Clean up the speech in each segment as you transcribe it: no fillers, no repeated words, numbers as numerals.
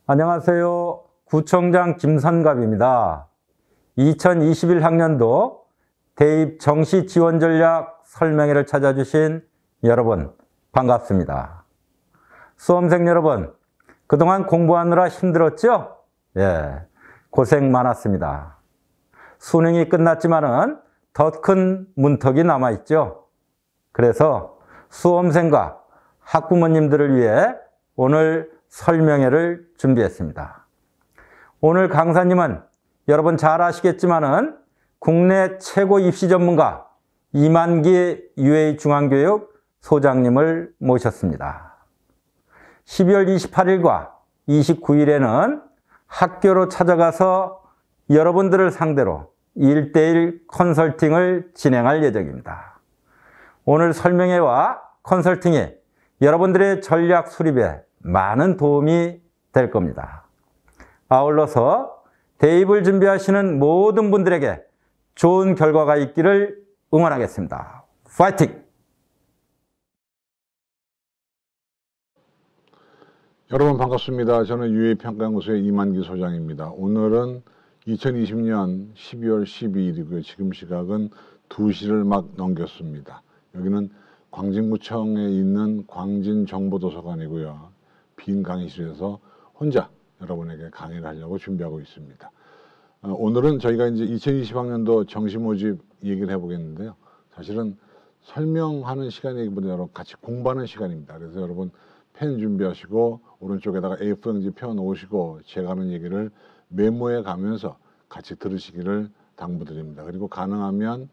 안녕하세요. 구청장 김선갑입니다. 2021학년도 대입 정시 지원 전략 설명회를 찾아주신 여러분 반갑습니다. 수험생 여러분, 그동안 공부하느라 힘들었죠? 예, 고생 많았습니다. 수능이 끝났지만은 더 큰 문턱이 남아있죠. 그래서 수험생과 학부모님들을 위해 오늘 설명회를 준비했습니다. 오늘 강사님은 여러분 잘 아시겠지만은 국내 최고 입시 전문가 이만기 UA 중앙교육 소장님을 모셨습니다. 12월 28일과 29일에는 학교로 찾아가서 여러분들을 상대로 1:1 컨설팅을 진행할 예정입니다. 오늘 설명회와 컨설팅이 여러분들의 전략 수립에 많은 도움이 될 겁니다. 아울러서 대입을 준비하시는 모든 분들에게 좋은 결과가 있기를 응원하겠습니다. 파이팅! 여러분 반갑습니다. 저는 UA평가연구소의 이만기 소장입니다. 오늘은 2020년 12월 12일이고요. 지금 시각은 2시를 막 넘겼습니다. 여기는 광진구청에 있는 광진정보도서관이고요. 빈 강의실에서 혼자 여러분에게 강의를 하려고 준비하고 있습니다. 오늘은 저희가 이제 2020학년도 정시 모집 얘기를 해보겠는데요. 사실은 설명하는 시간이기보다 여러분 같이 공부하는 시간입니다. 그래서 여러분 펜 준비하시고 오른쪽에다가 A4용지 펴놓으시고 제가 하는 얘기를 메모해 가면서 같이 들으시기를 당부드립니다. 그리고 가능하면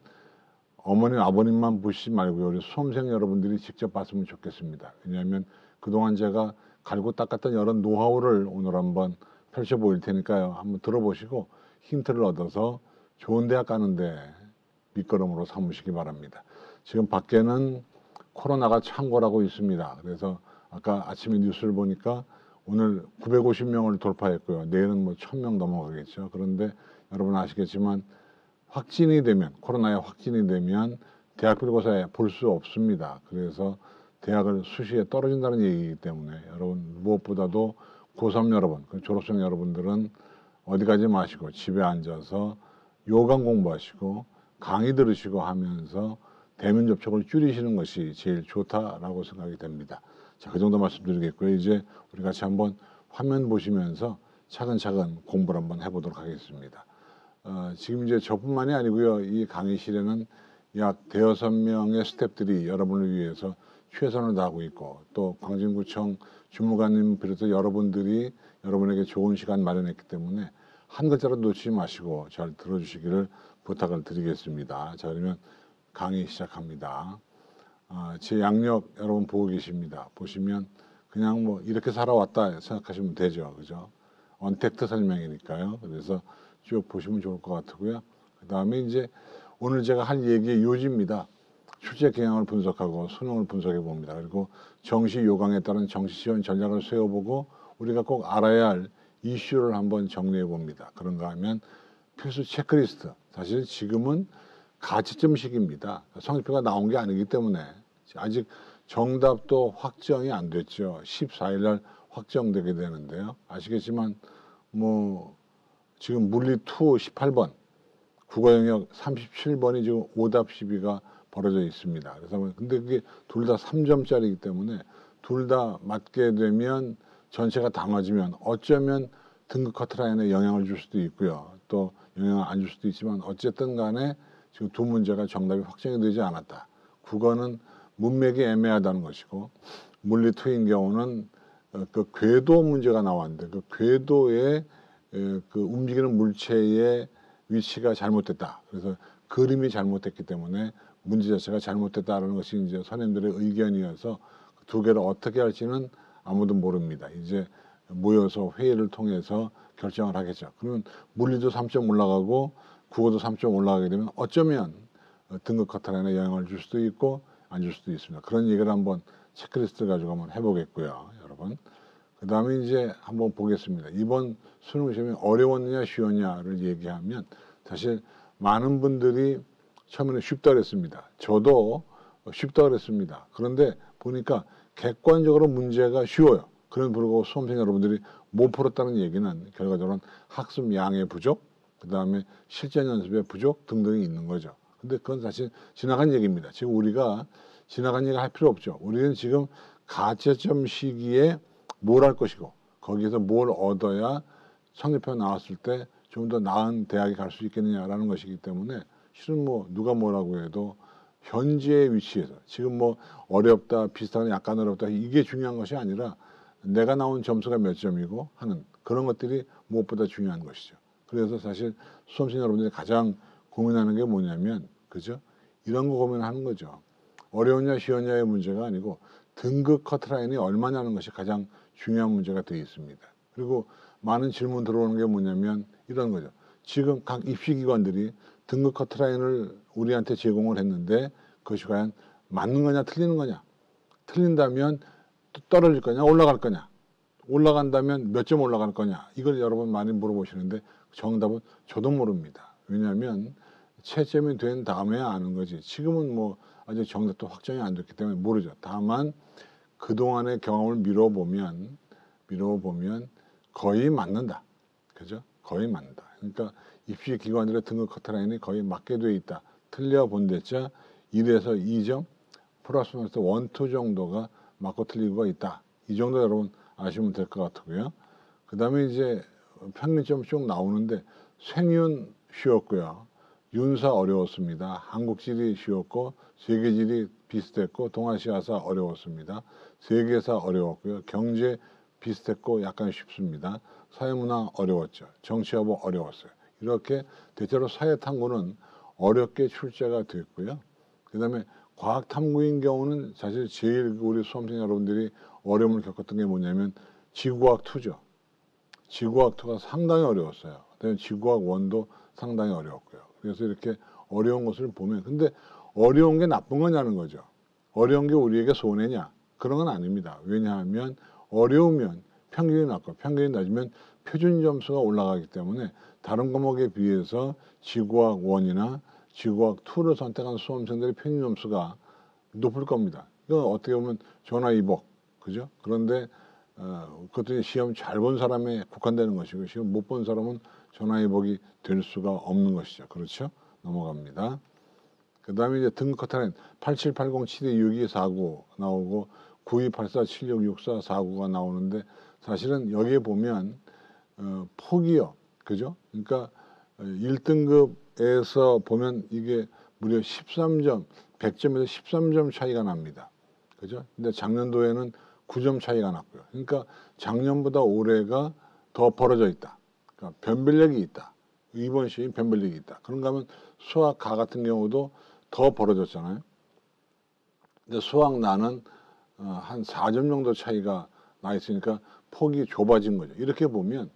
어머님, 아버님만 보시지 말고요. 우리 수험생 여러분들이 직접 봤으면 좋겠습니다. 왜냐하면 그동안 제가 갈고 닦았던 여러 노하우를 오늘 한번 펼쳐 보일 테니까요. 한번 들어보시고 힌트를 얻어서 좋은 대학 가는데 밑거름으로 삼으시기 바랍니다. 지금 밖에는 코로나가 창궐하고 있습니다. 그래서 아까 아침에 뉴스를 보니까 오늘 950명을 돌파했고요. 내일은 뭐 1000명 넘어가겠죠. 그런데 여러분 아시겠지만 확진이 되면, 코로나에 확진이 되면 대학별고사에 볼 수 없습니다. 그래서 대학을 수시에 떨어진다는 얘기이기 때문에 여러분 무엇보다도 고3 여러분, 졸업생 여러분들은 어디 가지 마시고 집에 앉아서 요강 공부하시고 강의 들으시고 하면서 대면 접촉을 줄이시는 것이 제일 좋다라고 생각이 됩니다. 자, 그 정도 말씀드리겠고요. 이제 우리 같이 한번 화면 보시면서 차근차근 공부를 한번 해보도록 하겠습니다. 지금 이제 저뿐만이 아니고요. 이 강의실에는 약 5-6명의 스태프들이 여러분을 위해서 최선을 다하고 있고 또 광진구청 주무관님 비롯해 여러분들이 여러분에게 좋은 시간 마련했기 때문에 한 글자로 놓치지 마시고 잘 들어주시기를 부탁을 드리겠습니다. 자, 그러면 강의 시작합니다. 제 양력 여러분 보고 계십니다. 보시면 그냥 뭐 이렇게 살아왔다 생각하시면 되죠. 그죠? 언택트 설명이니까요. 그래서 쭉 보시면 좋을 것 같고요. 그 다음에 이제 오늘 제가 할 얘기의 요지입니다. 출제 경향을 분석하고 수능을 분석해 봅니다. 그리고 정시 요강에 따른 정시 지원 전략을 세워보고 우리가 꼭 알아야 할 이슈를 한번 정리해 봅니다. 그런가 하면 필수 체크리스트. 사실 지금은 가채점 시기입니다. 성적표가 나온 게 아니기 때문에 아직 정답도 확정이 안 됐죠. 14일 날 확정되게 되는데요. 아시겠지만 뭐 지금 물리2 18번, 국어 영역 37번이 지금 오답 시비가 벌어져 있습니다. 그래서 근데 그게 둘 다 3점짜리이기 때문에 둘 다 맞게 되면 전체가 다 맞으면 어쩌면 등급 커트라인에 영향을 줄 수도 있고요. 또 영향을 안 줄 수도 있지만 어쨌든 간에 지금 두 문제가 정답이 확정이 되지 않았다. 국어는 문맥이 애매하다는 것이고 물리2인 경우는 그 궤도 문제가 나왔는데 그 궤도에 그 움직이는 물체의 위치가 잘못됐다. 그래서 그림이 잘못됐기 때문에 문제 자체가 잘못됐다라는 것이 이제 선생님들의 의견이어서 두 개를 어떻게 할지는 아무도 모릅니다. 이제 모여서 회의를 통해서 결정을 하겠죠. 그러면 물리도 3점 올라가고 국어도 3점 올라가게 되면 어쩌면 등급 커트라인에 영향을 줄 수도 있고 안 줄 수도 있습니다. 그런 얘기를 한번 체크리스트 가지고 한번 해보겠고요, 여러분. 그 다음에 이제 한번 보겠습니다. 이번 수능 시험이 어려웠느냐 쉬웠냐를 얘기하면 사실 많은 분들이 처음에는 쉽다 그랬습니다. 저도 쉽다 그랬습니다. 그런데 보니까 객관적으로 문제가 쉬워요. 그런 불구하고 수험생 여러분들이 못 풀었다는 얘기는 결과적으로는 학습 양의 부족, 그 다음에 실전 연습의 부족 등등이 있는 거죠. 근데 그건 사실 지나간 얘기입니다. 지금 우리가 지나간 얘기 할 필요 없죠. 우리는 지금 가채점 시기에 뭘 할 것이고 거기에서 뭘 얻어야 성적표 나왔을 때 좀 더 나은 대학에 갈 수 있겠느냐라는 것이기 때문에 실은 뭐 누가 뭐라고 해도 현재의 위치에서 지금 뭐 어렵다, 비슷하거나 약간 어렵다 이게 중요한 것이 아니라 내가 나온 점수가 몇 점이고 하는 그런 것들이 무엇보다 중요한 것이죠. 그래서 사실 수험생 여러분들이 가장 고민하는 게 뭐냐면 그죠? 이런 거 고민하는 거죠. 어려우냐 쉬웠냐의 문제가 아니고 등급 커트라인이 얼마냐는 것이 가장 중요한 문제가 되어 있습니다. 그리고 많은 질문 들어오는 게 뭐냐면 이런 거죠. 지금 각 입시기관들이 등급 커트라인을 우리한테 제공을 했는데 그것이 과연 맞는 거냐 틀리는 거냐. 틀린다면 또 떨어질 거냐 올라갈 거냐. 올라간다면 몇 점 올라갈 거냐. 이걸 여러분 많이 물어보시는데 정답은 저도 모릅니다. 왜냐하면 채점이 된 다음에야 아는 거지. 지금은 뭐 아직 정답도 확정이 안 됐기 때문에 모르죠. 다만 그동안의 경험을 미뤄보면 거의 맞는다. 그죠? 거의 맞는다. 그러니까 입시 기관들의 등급 커트라인이 거의 맞게 돼 있다. 틀려본 데자 1에서 2점 플러스 마이너스 1, 2 정도가 맞고 틀리고가 있다. 이 정도 여러분 아시면 될 것 같고요. 그 다음에 이제 평균점 쭉 나오는데 생윤 쉬웠고요. 윤사 어려웠습니다. 한국지리 쉬웠고 세계지리 비슷했고 동아시아사 어려웠습니다. 세계사 어려웠고요. 경제 비슷했고 약간 쉽습니다. 사회문화 어려웠죠. 정치하고 어려웠어요. 이렇게 대체로 사회탐구는 어렵게 출제가 됐고요. 그 다음에 과학탐구인 경우는 사실 제일 우리 수험생 여러분들이 어려움을 겪었던 게 뭐냐면 지구과학2죠. 지구과학2가 상당히 어려웠어요. 그다음에 지구과학1도 상당히 어려웠고요. 그래서 이렇게 어려운 것을 보면 근데 어려운 게 나쁜 거냐는 거죠. 어려운 게 우리에게 손해냐? 그런 건 아닙니다. 왜냐하면 어려우면 평균이 낮고 평균이 낮으면 표준 점수가 올라가기 때문에 다른 과목에 비해서 지구과학 1이나 지구과학 2를 선택한 수험생들의 평균 점수가 높을 겁니다. 이건 어떻게 보면 전화위복, 그죠? 그런데 그것도 시험 잘 본 사람에 국한되는 것이고 시험 못 본 사람은 전화위복이 될 수가 없는 것이죠. 그렇죠? 넘어갑니다. 그 다음에 이제 등급 커트라인 8780 7262 49 나오고 9284 7664 49가 나오는데 사실은 여기에 보면 폭이요. 그죠? 그러니까 1등급에서 보면 이게 무려 13점, 100점에서 13점 차이가 납니다. 그죠? 근데 작년도에는 9점 차이가 났고요. 그러니까 작년보다 올해가 더 벌어져 있다. 그러니까 변별력이 있다. 이번 시험이 변별력이 있다. 그런가 하면 수학 가 같은 경우도 더 벌어졌잖아요. 근데 수학 나는 한 4점 정도 차이가 나 있으니까 폭이 좁아진 거죠. 이렇게 보면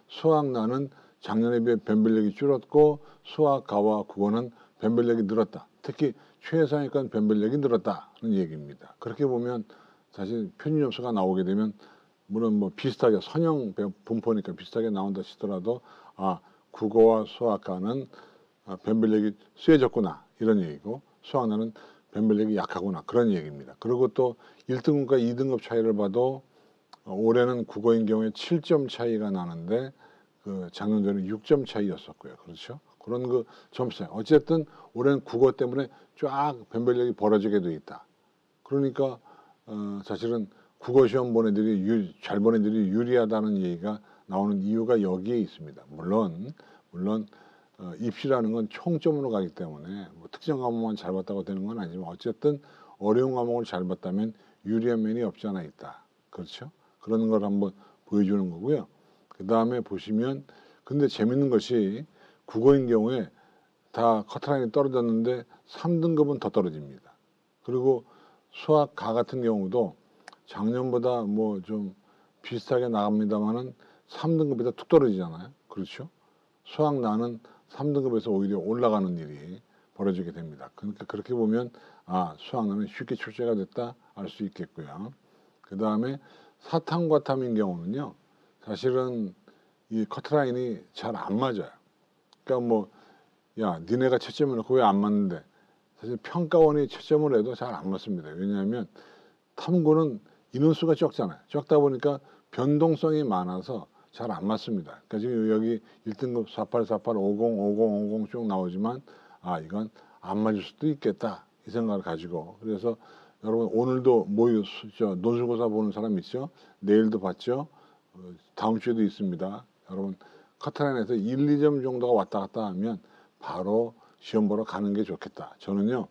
수학 나는 작년에 비해 변별력이 줄었고 수학 가와 국어는 변별력이 늘었다. 특히 최상위권 변별력이 늘었다는 얘기입니다. 그렇게 보면 사실 표준 점수가 나오게 되면 물론 뭐 비슷하게 선형 분포니까 비슷하게 나온다 치더라도 국어와 수학과는 변별력이 쇠졌구나 이런 얘기고 수학나는 변별력이 약하구나 그런 얘기입니다. 그리고 또 1등급과 2등급 차이를 봐도 올해는 국어인 경우에 7점 차이가 나는데 그 작년도에는 6점 차이였었고요. 그렇죠? 그런 그 점수 차이. 어쨌든 올해는 국어 때문에 쫙 변별력이 벌어지게 돼 있다. 그러니까 사실은 국어 시험 본 애들이 잘 본 애들이 유리하다는 얘기가 나오는 이유가 여기에 있습니다. 물론 입시라는 건 총점으로 가기 때문에 뭐 특정 과목만 잘 봤다고 되는 건 아니지만 어쨌든 어려운 과목을 잘 봤다면 유리한 면이 없지 않아 있다. 그렇죠? 그런 걸 한번 보여주는 거고요. 그 다음에 보시면 근데 재밌는 것이 국어인 경우에 다 커트라인이 떨어졌는데 3등급은 더 떨어집니다. 그리고 수학 가 같은 경우도 작년보다 뭐 좀 비슷하게 나갑니다만은 3등급에다 툭 떨어지잖아요. 그렇죠? 수학 나는 3등급에서 오히려 올라가는 일이 벌어지게 됩니다. 그러니까 그렇게 보면 수학 나는 쉽게 출제가 됐다 알 수 있겠고요. 그 다음에 사탐과 탐인 경우는요. 사실은 이 커트라인이 잘 안 맞아요. 그러니까 뭐 니네가 채점을 놓고 왜 안 맞는데 사실 평가원이 채점을 해도 잘 안 맞습니다. 왜냐하면 탐구는 인원수가 적잖아요. 적다 보니까 변동성이 많아서 잘 안 맞습니다. 그러니까 지금 여기 1등급 48, 48, 50, 50, 50 쭉 나오지만 이건 안 맞을 수도 있겠다 이 생각을 가지고 그래서 여러분 오늘도 논술고사 보는 사람 있죠? 내일도 봤죠? 다음 주에도 있습니다. 여러분 커트라인에서 1, 2점 정도가 왔다 갔다 하면 바로 시험 보러 가는 게 좋겠다. 저는요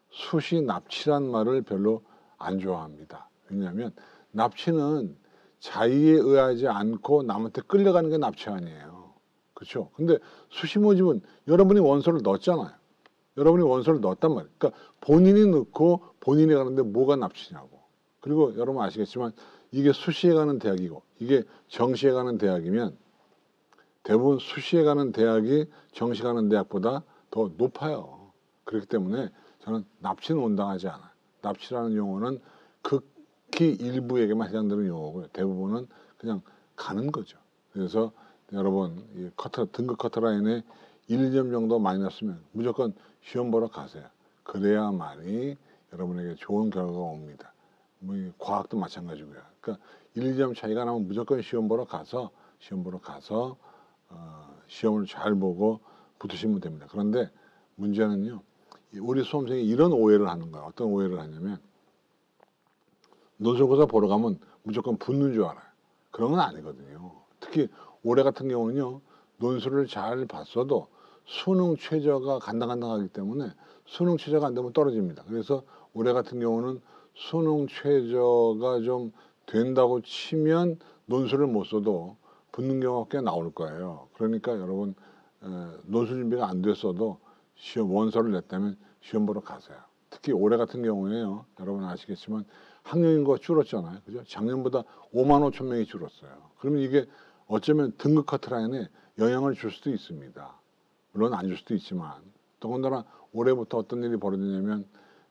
수시 납치란 말을 별로 안 좋아합니다. 왜냐하면 납치는 자의에 의하지 않고 남한테 끌려가는 게 납치 아니에요. 그렇죠? 근데 수시 모집은 여러분이 원서를 넣었잖아요. 여러분이 원서를 넣었단 말이에요. 그러니까 본인이 넣고 본인이 가는데 뭐가 납치냐고. 그리고 여러분 아시겠지만 이게 수시에 가는 대학이고 이게 정시에 가는 대학이면 대부분 수시에 가는 대학이 정시 가는 대학보다 더 높아요. 그렇기 때문에 저는 납치는 온당하지 않아요. 납치라는 용어는 극히 일부에게만 해당되는 용어고요. 대부분은 그냥 가는 거죠. 그래서 여러분 이 등급 커트라인에 1점 정도 많이 났으면 무조건 시험 보러 가세요. 그래야만이 여러분에게 좋은 결과가 옵니다. 뭐 과학도 마찬가지고요. 그러니까 1점 차이가 나면 무조건 시험을 보러 가서 시험을 잘 보고 붙으시면 됩니다. 그런데 문제는요, 우리 수험생이 이런 오해를 하는 거예요. 어떤 오해를 하냐면 논술고사 보러 가면 무조건 붙는 줄 알아요. 그런 건 아니거든요. 특히 올해 같은 경우는요, 논술을 잘 봤어도 수능 최저가 간당간당하기 때문에 수능 최저가 안 되면 떨어집니다. 그래서 올해 같은 경우는 수능 최저가 좀 된다고 치면 논술을 못 써도 붙는 경우가 꽤 나올 거예요. 그러니까 여러분 논술 준비가 안 됐어도 시험 원서를 냈다면 시험 보러 가세요. 특히 올해 같은 경우에요. 여러분 아시겠지만 학령 인구가 줄었잖아요. 그죠? 작년보다 5만 5천 명이 줄었어요. 그러면 이게 어쩌면 등급 커트라인에 영향을 줄 수도 있습니다. 물론 안 줄 수도 있지만 더군다나 올해부터 어떤 일이 벌어지냐면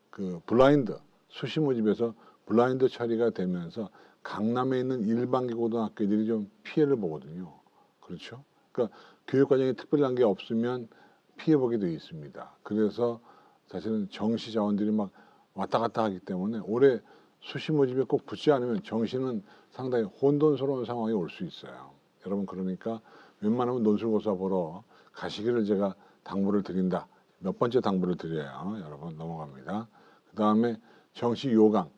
그 블라인드 수시 모집에서 블라인드 처리가 되면서 강남에 있는 일반기 고등학교들이 좀 피해를 보거든요. 그렇죠? 그러니까 교육 과정에 특별한 게 없으면 피해 보게 되어 있습니다. 그래서 사실은 정시 자원들이 막 왔다 갔다 하기 때문에 올해 수시 모집에 꼭 붙지 않으면 정시는 상당히 혼돈스러운 상황이 올 수 있어요. 여러분 그러니까 웬만하면 논술고사 보러 가시기를 제가 당부를 드린다. 몇 번째 당부를 드려요. 여러분 넘어갑니다. 그 다음에 정시 요강.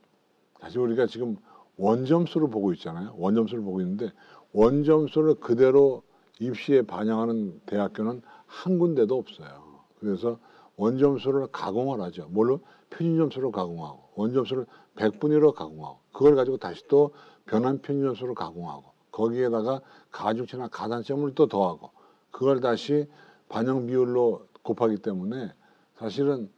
사실 우리가 지금 원점수를 보고 있잖아요. 원점수를 보고 있는데 원점수를 그대로 입시에 반영하는 대학교는 한 군데도 없어요. 그래서 원점수를 가공을 하죠. 뭘로? 표준점수로 가공하고 원점수를 100분위로 가공하고 그걸 가지고 다시 또 변환 표준점수로 가공하고 거기에다가 가중치나 가산점을 또 더하고 그걸 다시 반영 비율로 곱하기 때문에 사실은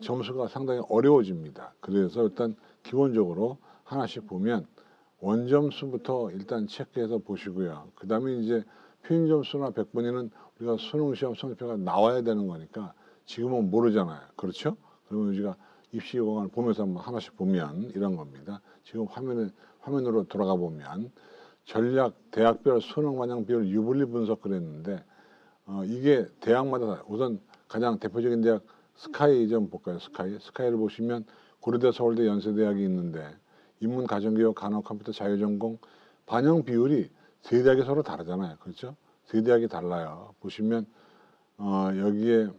점수가 상당히 어려워집니다. 그래서 일단 기본적으로 하나씩 보면 원점수부터 일단 체크해서 보시고요. 그 다음에 이제 표준점수나 100분위는 우리가 수능시험 성적표가 나와야 되는 거니까 지금은 모르잖아요. 그렇죠? 그러면 우리가 입시 요강을 보면서 한번 하나씩 보면 이런 겁니다. 지금 화면으로 돌아가 보면 전략 대학별 수능 반영 비율 유불리 분석 그랬는데 이게 대학마다 우선 가장 대표적인 대학 스카이 좀 볼까요? 스카이를 보시면 고려대, 서울대, 연세대학이 있는데 인문, 가정교육, 간호, 컴퓨터, 자유전공 반영 비율이 세 대학이 서로 다르잖아요. 그렇죠? 세 대학이 달라요. 보시면 여기에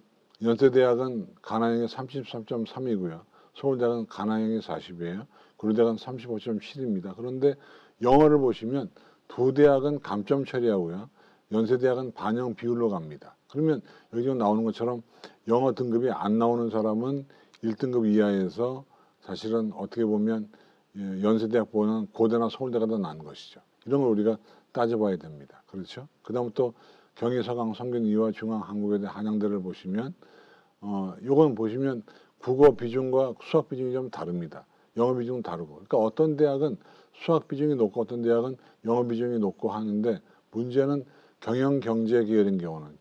연세대학은 가나형이 33.3이고요. 서울대학은 가나형이 40이에요. 고려대학은 35.7입니다. 그런데 영어를 보시면 두 대학은 감점 처리하고요. 연세대학은 반영 비율로 갑니다. 그러면 여기 지금 나오는 것처럼 영어 등급이 안 나오는 사람은 1등급 이하에서 사실은 어떻게 보면 연세대학보다는 고대나 서울대가 더 나은 것이죠. 이런 걸 우리가 따져봐야 됩니다. 그렇죠? 그 다음 또 경희, 서강, 성균, 이화, 중앙, 한국외대, 한양대를 보시면 요건 보시면 국어 비중과 수학 비중이 좀 다릅니다. 영어 비중은 다르고. 그러니까 어떤 대학은 수학 비중이 높고 어떤 대학은 영어 비중이 높고 하는데 문제는 경영 경제 계열인 경우는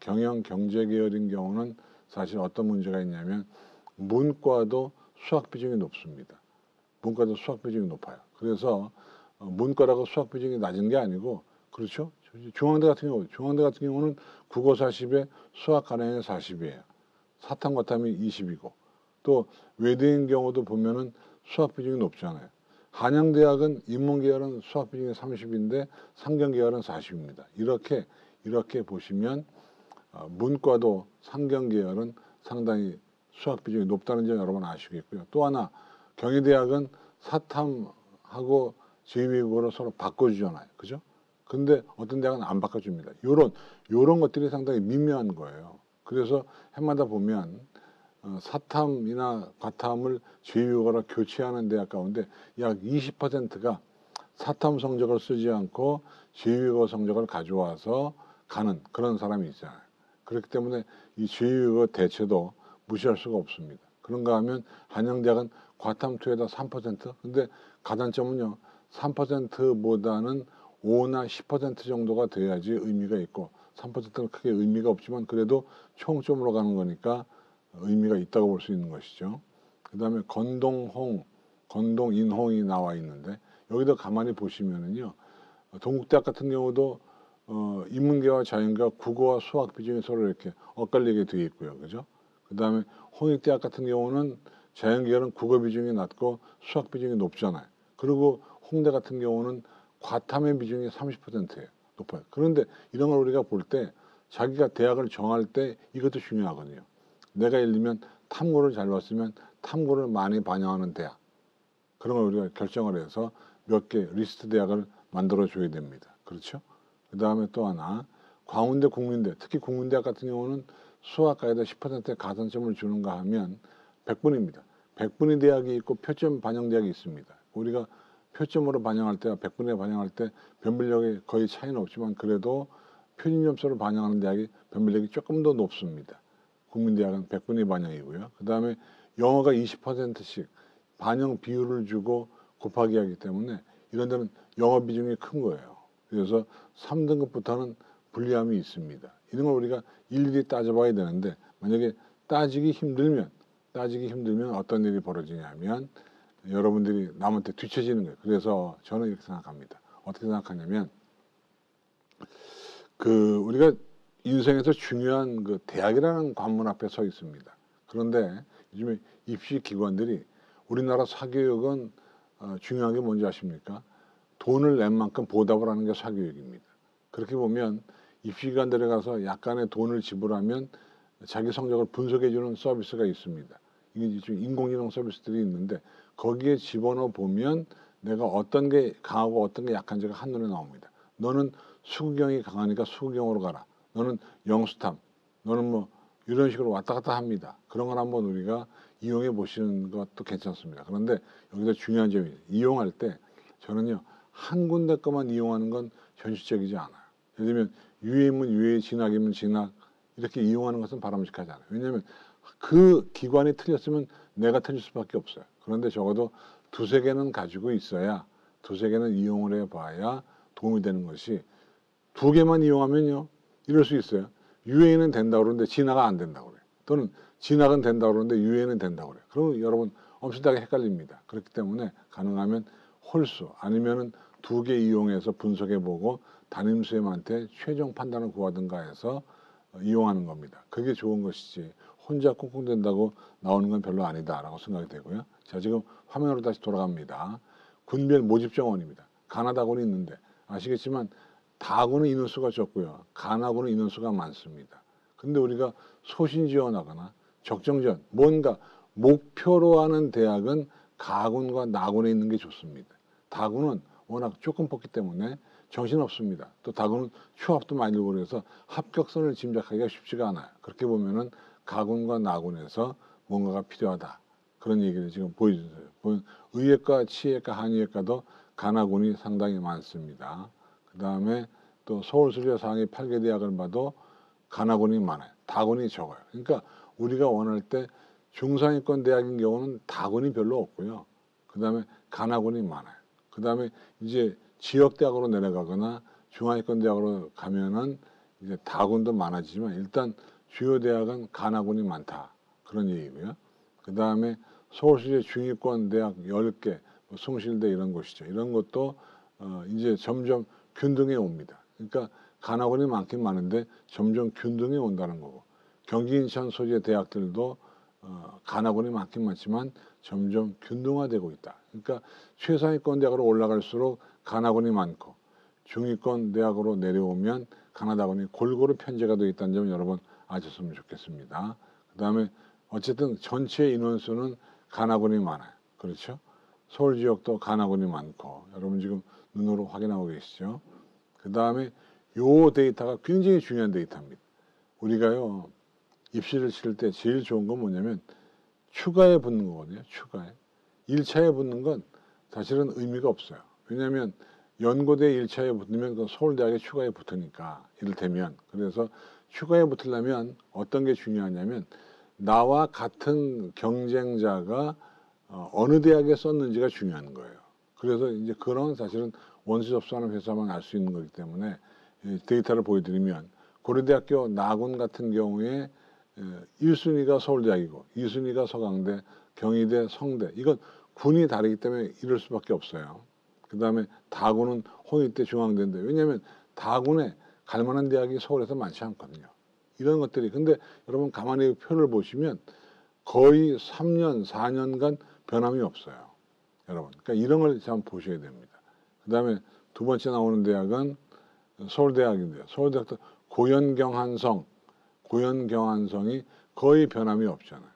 사실 어떤 문제가 있냐면 문과도 수학 비중이 높습니다. 문과도 수학 비중이 높아요. 그래서 문과라고 수학 비중이 낮은 게 아니고 그렇죠? 중앙대 같은 경우는 국어 40에 수학 가능이 40이에요. 사탐 과탐이 20이고 또 외대인 경우도 보면은 수학 비중이 높잖아요. 한양대학은 인문계열은 수학 비중이 30인데 상경계열은 40입니다. 이렇게 보시면 문과도 상경계열은 상당히 수학 비중이 높다는 점 여러분 아시겠고요. 또 하나 경희대학은 사탐하고 제2외국어로 서로 바꿔주잖아요. 그죠? 근데 어떤 대학은 안 바꿔줍니다. 요런 것들이 상당히 미묘한 거예요. 그래서 해마다 보면 사탐이나 과탐을 제2외국어로 교체하는 대학 가운데 약 20%가 사탐 성적을 쓰지 않고 제2외국어 성적을 가져와서 가는 그런 사람이 있잖아요. 그렇기 때문에 이 제2외국어 대체도 무시할 수가 없습니다. 그런가 하면 한양대학은 과탐2에다 3%? 근데 가산점은요 3%보다는 5나 10% 정도가 돼야지 의미가 있고 3%는 크게 의미가 없지만 그래도 총점으로 가는 거니까 의미가 있다고 볼 수 있는 것이죠. 그 다음에 건동인홍이 나와 있는데 여기도 가만히 보시면은요 동국대학 같은 경우도 인문계와 자연계와 국어와 수학 비중이 서로 이렇게 엇갈리게 되어 있고요. 그죠? 그 다음에 홍익대학 같은 경우는 자연계열은 국어 비중이 낮고 수학 비중이 높잖아요. 그리고 홍대 같은 경우는 과탐의 비중이 30%예요. 높아요. 그런데 이런 걸 우리가 볼 때 자기가 대학을 정할 때 이것도 중요하거든요. 내가 예를 들면 탐구를 잘 봤으면 탐구를 많이 반영하는 대학. 그런 걸 우리가 결정을 해서 몇 개 리스트 대학을 만들어 줘야 됩니다. 그렇죠? 그 다음에 또 하나 광운대, 국민대, 특히 국민대학 같은 경우는 수학과에다 10%의 가산점을 주는가 하면 100분입니다. 100분위 대학이 있고 표점 반영 대학이 있습니다. 우리가 표점으로 반영할 때와 100분위에 반영할 때 변별력이 거의 차이는 없지만 그래도 표준 점수를 반영하는 대학이 변별력이 조금 더 높습니다. 국민대학은 100분위 반영이고요. 그 다음에 영어가 20%씩 반영 비율을 주고 곱하기 하기 때문에 이런 데는 영어 비중이 큰 거예요. 그래서 3등급부터는 불리함이 있습니다. 이런 걸 우리가 일일이 따져봐야 되는데 만약에 따지기 힘들면 어떤 일이 벌어지냐면 여러분들이 남한테 뒤처지는 거예요. 그래서 저는 이렇게 생각합니다. 어떻게 생각하냐면 우리가 인생에서 중요한 대학이라는 관문 앞에 서 있습니다. 그런데 요즘에 입시 기관들이 우리나라 사교육은 중요한 게 뭔지 아십니까? 돈을 낸 만큼 보답을 하는 게 사교육입니다. 그렇게 보면 입시기관들에 가서 약간의 돈을 지불하면 자기 성적을 분석해 주는 서비스가 있습니다. 이게 지금 인공지능 서비스들이 있는데 거기에 집어넣어 보면 내가 어떤 게 강하고 어떤 게 약한지가 한눈에 나옵니다. 너는 수구경이 강하니까 수구경으로 가라. 너는 영수탐, 너는 뭐 이런 식으로 왔다 갔다 합니다. 그런 걸 한번 우리가 이용해 보시는 것도 괜찮습니다. 그런데 여기서 중요한 점이 이용할 때 저는요 한 군데 것만 이용하는 건 현실적이지 않아요. 예를 들면 유예면 유예, 진학이면 진학 이렇게 이용하는 것은 바람직하지 않아요. 왜냐하면 그 기관이 틀렸으면 내가 틀릴 수밖에 없어요. 그런데 적어도 두세 개는 가지고 있어야 두세 개는 이용을 해봐야 도움이 되는 것이 두 개만 이용하면요 이럴 수 있어요. 유예는 된다고 그러는데 진학은 안 된다고 그래요. 또는 진학은 된다고 그러는데 유예는 된다고 그래요. 그러면 여러분 엄청나게 헷갈립니다. 그렇기 때문에 가능하면 홀수 아니면은 두 개 이용해서 분석해보고 담임선생님한테 최종 판단을 구하든가 해서 이용하는 겁니다. 그게 좋은 것이지 혼자 꽁꽁 된다고 나오는 건 별로 아니다라고 생각이 되고요. 자, 지금 화면으로 다시 돌아갑니다. 군별 모집 정원입니다. 가나다군이 있는데 아시겠지만 다군은 인원수가 적고요. 가나군은 인원수가 많습니다. 근데 우리가 소신 지원하거나 적정지원 뭔가 목표로 하는 대학은 가군과 나군에 있는 게 좋습니다. 다군은 워낙 조금 뽑기 때문에 정신없습니다. 또 다군은 휴학도 많이 들고 그래서 합격선을 짐작하기가 쉽지가 않아요. 그렇게 보면은 가군과 나군에서 뭔가가 필요하다. 그런 얘기를 지금 보여주세요. 의예과, 치예과, 한의예과도 가나군이 상당히 많습니다. 그 다음에 또 서울수리와 상위 8개 대학을 봐도 가나군이 많아요. 다군이 적어요. 그러니까 우리가 원할 때 중상위권 대학인 경우는 다군이 별로 없고요. 그 다음에 가나군이 많아요. 그 다음에 이제 지역대학으로 내려가거나 중하위권 대학으로 가면은 이제 다군도 많아지지만 일단 주요 대학은 가나군이 많다. 그런 얘기고요. 그 다음에 서울시의 중위권 대학 10개, 뭐 숭실대 이런 곳이죠. 이런 것도 이제 점점 균등해 옵니다. 그러니까 가나군이 많긴 많은데 점점 균등해 온다는 거고 경기 인천 소재 대학들도 가나군이 많긴 많지만 점점 균등화되고 있다. 그러니까 최상위권 대학으로 올라갈수록 간학원이 많고 중위권 대학으로 내려오면 간하다원이 골고루 편제가 되어 있다는 점 여러분 아셨으면 좋겠습니다. 그 다음에 어쨌든 전체 인원수는 간학원이 많아요. 그렇죠? 서울 지역도 간학원이 많고 여러분 지금 눈으로 확인하고 계시죠? 그 다음에 요 데이터가 굉장히 중요한 데이터입니다. 우리가요 입시를 칠 때 제일 좋은 건 뭐냐면 추가에 붙는 거거든요. 추가에. 1차에 붙는 건 사실은 의미가 없어요. 왜냐하면 연고대 1차에 붙으면 그 서울대학에 추가에 붙으니까 이를테면 그래서 추가에 붙으려면 어떤 게 중요하냐면 나와 같은 경쟁자가 어느 대학에 썼는지가 중요한 거예요. 그래서 이제 그런 사실은 원수 접수하는 회사만 알 수 있는 거기 때문에 데이터를 보여드리면 고려대학교 나군 같은 경우에 1순위가 서울대학이고 2순위가 서강대, 경희대, 성대 이건 군이 다르기 때문에 이럴 수밖에 없어요. 그 다음에 다군은 홍익대, 중앙대인데 왜냐하면 다군에 갈 만한 대학이 서울에서 많지 않거든요. 이런 것들이 근데 여러분 가만히 표를 보시면 거의 3년, 4년간 변함이 없어요. 여러분. 그러니까 이런 걸 참 보셔야 됩니다. 그 다음에 두 번째 나오는 대학은 서울대학인데요. 서울대학도 고연경한성이 거의 변함이 없잖아요.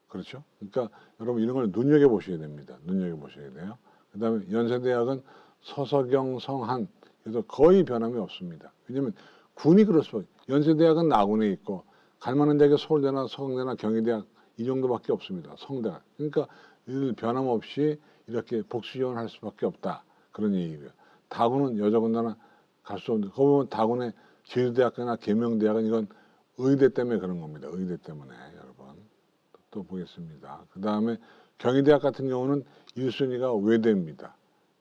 그렇죠? 그러니까 여러분 이런 걸 눈여겨보셔야 됩니다. 눈여겨보셔야 돼요. 그 다음에 연세대학은 서석영, 성한 그래서 거의 변함이 없습니다. 왜냐하면 군이 그럴 수밖에 연세대학은 나군에 있고 갈 만한 대학이 서울대나 서강대나 경희대학 이 정도밖에 없습니다. 성대가. 그러니까 늘 변함없이 이렇게 복수 지원할 수밖에 없다. 그런 얘기고요. 다군은 여자군단나 갈 수 없는데 거기 보면 다군의 제주대학교나 계명대학은 이건 의대 때문에 그런 겁니다. 의대 때문에 여러분. 또 보겠습니다. 그 다음에 경희대학 같은 경우는 1순위가 외대입니다.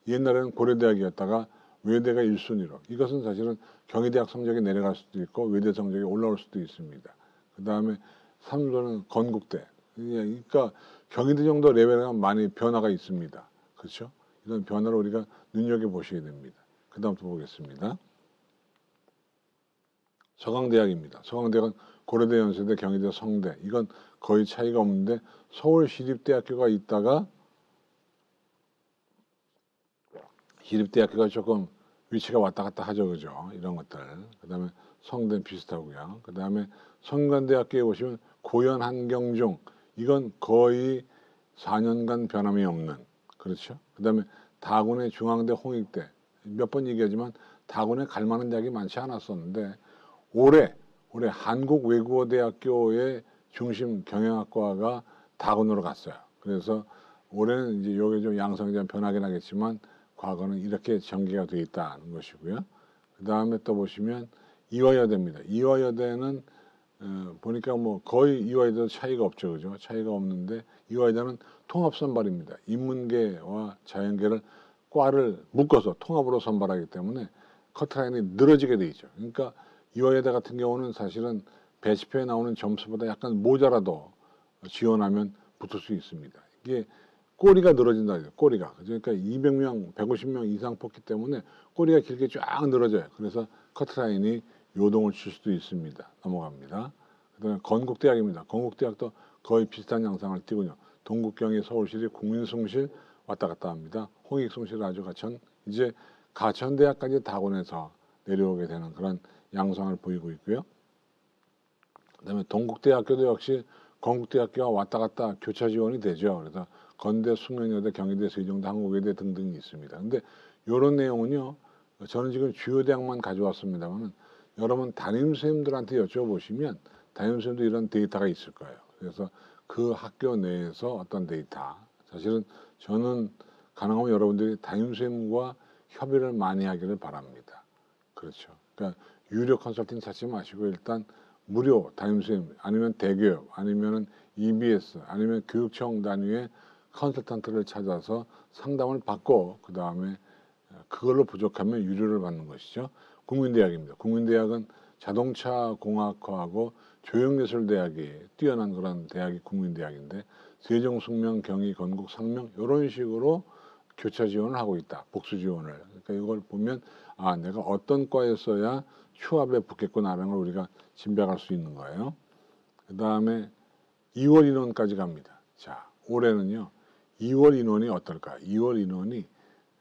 옛날에는 고려대학이었다가 외대가 1순위로. 이것은 사실은 경희대학 성적이 내려갈 수도 있고 외대 성적이 올라올 수도 있습니다. 그 다음에 3순위는 건국대. 그러니까 경희대 정도 레벨은 많이 변화가 있습니다. 그렇죠? 이런 변화를 우리가 눈여겨보셔야 됩니다. 그 다음 또 보겠습니다. 서강대학입니다. 서강대학은 고려대, 연세대, 경희대, 성대 이건 거의 차이가 없는데 서울시립대학교가 있다가 시립대학교가 조금 위치가 왔다 갔다 하죠. 그죠? 이런 것들. 그 다음에 성대는 비슷하고요. 그 다음에 성관대학교에 보시면 고연, 한경중 이건 거의 4년간 변함이 없는 그렇죠? 그 다음에 다군의 중앙대, 홍익대 몇 번 얘기하지만 다군에 갈 만한 대학이 많지 않았었는데 올해 한국외국어대학교의 중심 경영학과가 다군으로 갔어요. 그래서 올해는 이제 요게 좀 양성이 좀 변하긴 하겠지만 과거는 이렇게 전개가 되어 있다는 것이고요. 그 다음에 또 보시면 이화여대입니다. 이화여대는 보니까 뭐 거의 이화여대도 차이가 없죠. 그죠? 차이가 없는데 이화여대는 통합 선발입니다. 인문계와 자연계를 과를 묶어서 통합으로 선발하기 때문에 커트라인이 늘어지게 돼 있죠. 그러니까 이화여대 같은 경우는 사실은 배치표에 나오는 점수보다 약간 모자라도 지원하면 붙을 수 있습니다. 이게 꼬리가 늘어진다. 꼬리가. 그러니까 200명, 150명 이상 뽑기 때문에 꼬리가 길게 쫙 늘어져요. 그래서 커트라인이 요동을 칠 수도 있습니다. 넘어갑니다. 그다음에 건국대학입니다. 건국대학도 거의 비슷한 양상을 띠군요. 동국경희, 서울시립, 국민숭실 왔다 갔다 합니다. 홍익숭실 아주 가천. 이제 가천대학까지 다군에서 내려오게 되는 그런 양상을 보이고 있고요. 그다음에 동국대학교도 역시 건국대학교와 왔다 갔다 교차 지원이 되죠. 그래서 건대, 숙명여대, 경희대, 세종대, 한국외대 등등이 있습니다. 근데 이런 내용은요, 저는 지금 주요 대학만 가져왔습니다만 여러분 담임선생님들한테 여쭤보시면 담임선생님도 이런 데이터가 있을 거예요. 그래서 그 학교 내에서 어떤 데이터, 사실은 저는 가능하면 여러분들이 담임선생님과 협의를 많이 하기를 바랍니다. 그렇죠. 그러니까 유료 컨설팅 찾지 마시고 일단 무료 담임선생님 아니면 대기업 아니면은 EBS 아니면 교육청 단위의 컨설턴트를 찾아서 상담을 받고 그 다음에 그걸로 부족하면 유료를 받는 것이죠. 국민대학입니다. 국민대학은 자동차공학과하고 조형예술대학이 뛰어난 그런 대학이 국민대학인데 세종, 숙명, 경희, 건국, 상명 이런 식으로 교차 지원을 하고 있다. 복수 지원을. 그러니까 이걸 보면 아 내가 어떤 과에 써야 휴업에 붙겠구나라는 걸 우리가 짐작할 수 있는 거예요. 그 다음에 2월 인원까지 갑니다. 자 올해는요. 2월 인원이 어떨까요? 2월 인원이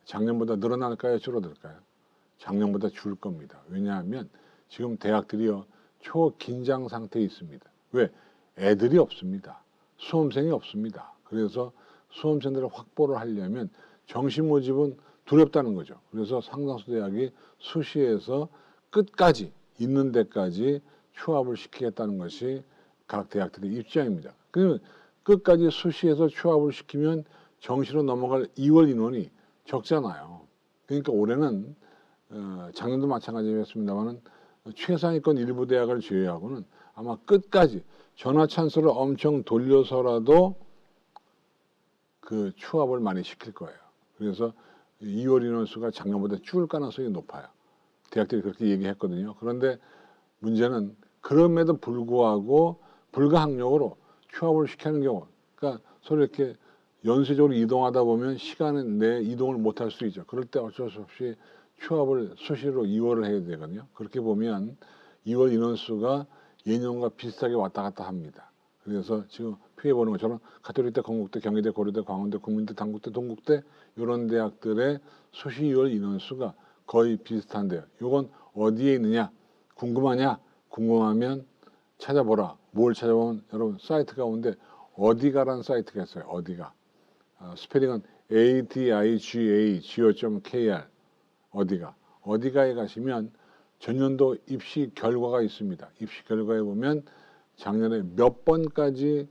작년보다 늘어날까요? 줄어들까요? 작년보다 줄 겁니다. 왜냐하면 지금 대학들이요 초긴장 상태에 있습니다. 왜? 애들이 없습니다. 수험생이 없습니다. 그래서 수험생들을 확보를 하려면 정시 모집은 두렵다는 거죠. 그래서 상당수 대학이 수시에서 끝까지 있는 데까지 휴학을 시키겠다는 것이 각 대학들의 입장입니다. 그러면 끝까지 수시에서 휴학을 시키면 정시로 넘어갈 2월 인원이 적잖아요. 그러니까 올해는 작년도 마찬가지였습니다만은 최상위권 일부 대학을 제외하고는 아마 끝까지 전화 찬스를 엄청 돌려서라도 그 추합을 많이 시킬 거예요. 그래서 2월 인원 수가 작년보다 줄 가능성이 높아요. 대학들이 그렇게 얘기했거든요. 그런데 문제는 그럼에도 불구하고 불가항력으로 휴학을 시키는 경우, 그러니까 서로 이렇게 연쇄적으로 이동하다 보면 시간에 내 이동을 못할 수 있죠. 그럴 때 어쩔 수 없이 휴학을 수시로 2월을 해야 되거든요. 그렇게 보면 2월 인원수가 예년과 비슷하게 왔다 갔다 합니다. 그래서 지금 피해보는 것처럼 가톨릭대, 건국대, 경희대, 고려대, 광운대, 국민대, 단국대, 동국대 이런 대학들의 수시 2월 인원수가 거의 비슷한데요. 이건 어디에 있느냐? 궁금하냐? 궁금하면 찾아보라. 뭘 찾아보면 여러분 사이트 가운데 어디가라는 사이트가 있어요. 어디가. 스페링은 adiga.go.kr 어디가. 어디가에 가시면 전년도 입시 결과가 있습니다. 입시 결과에 보면 작년에 몇 번까지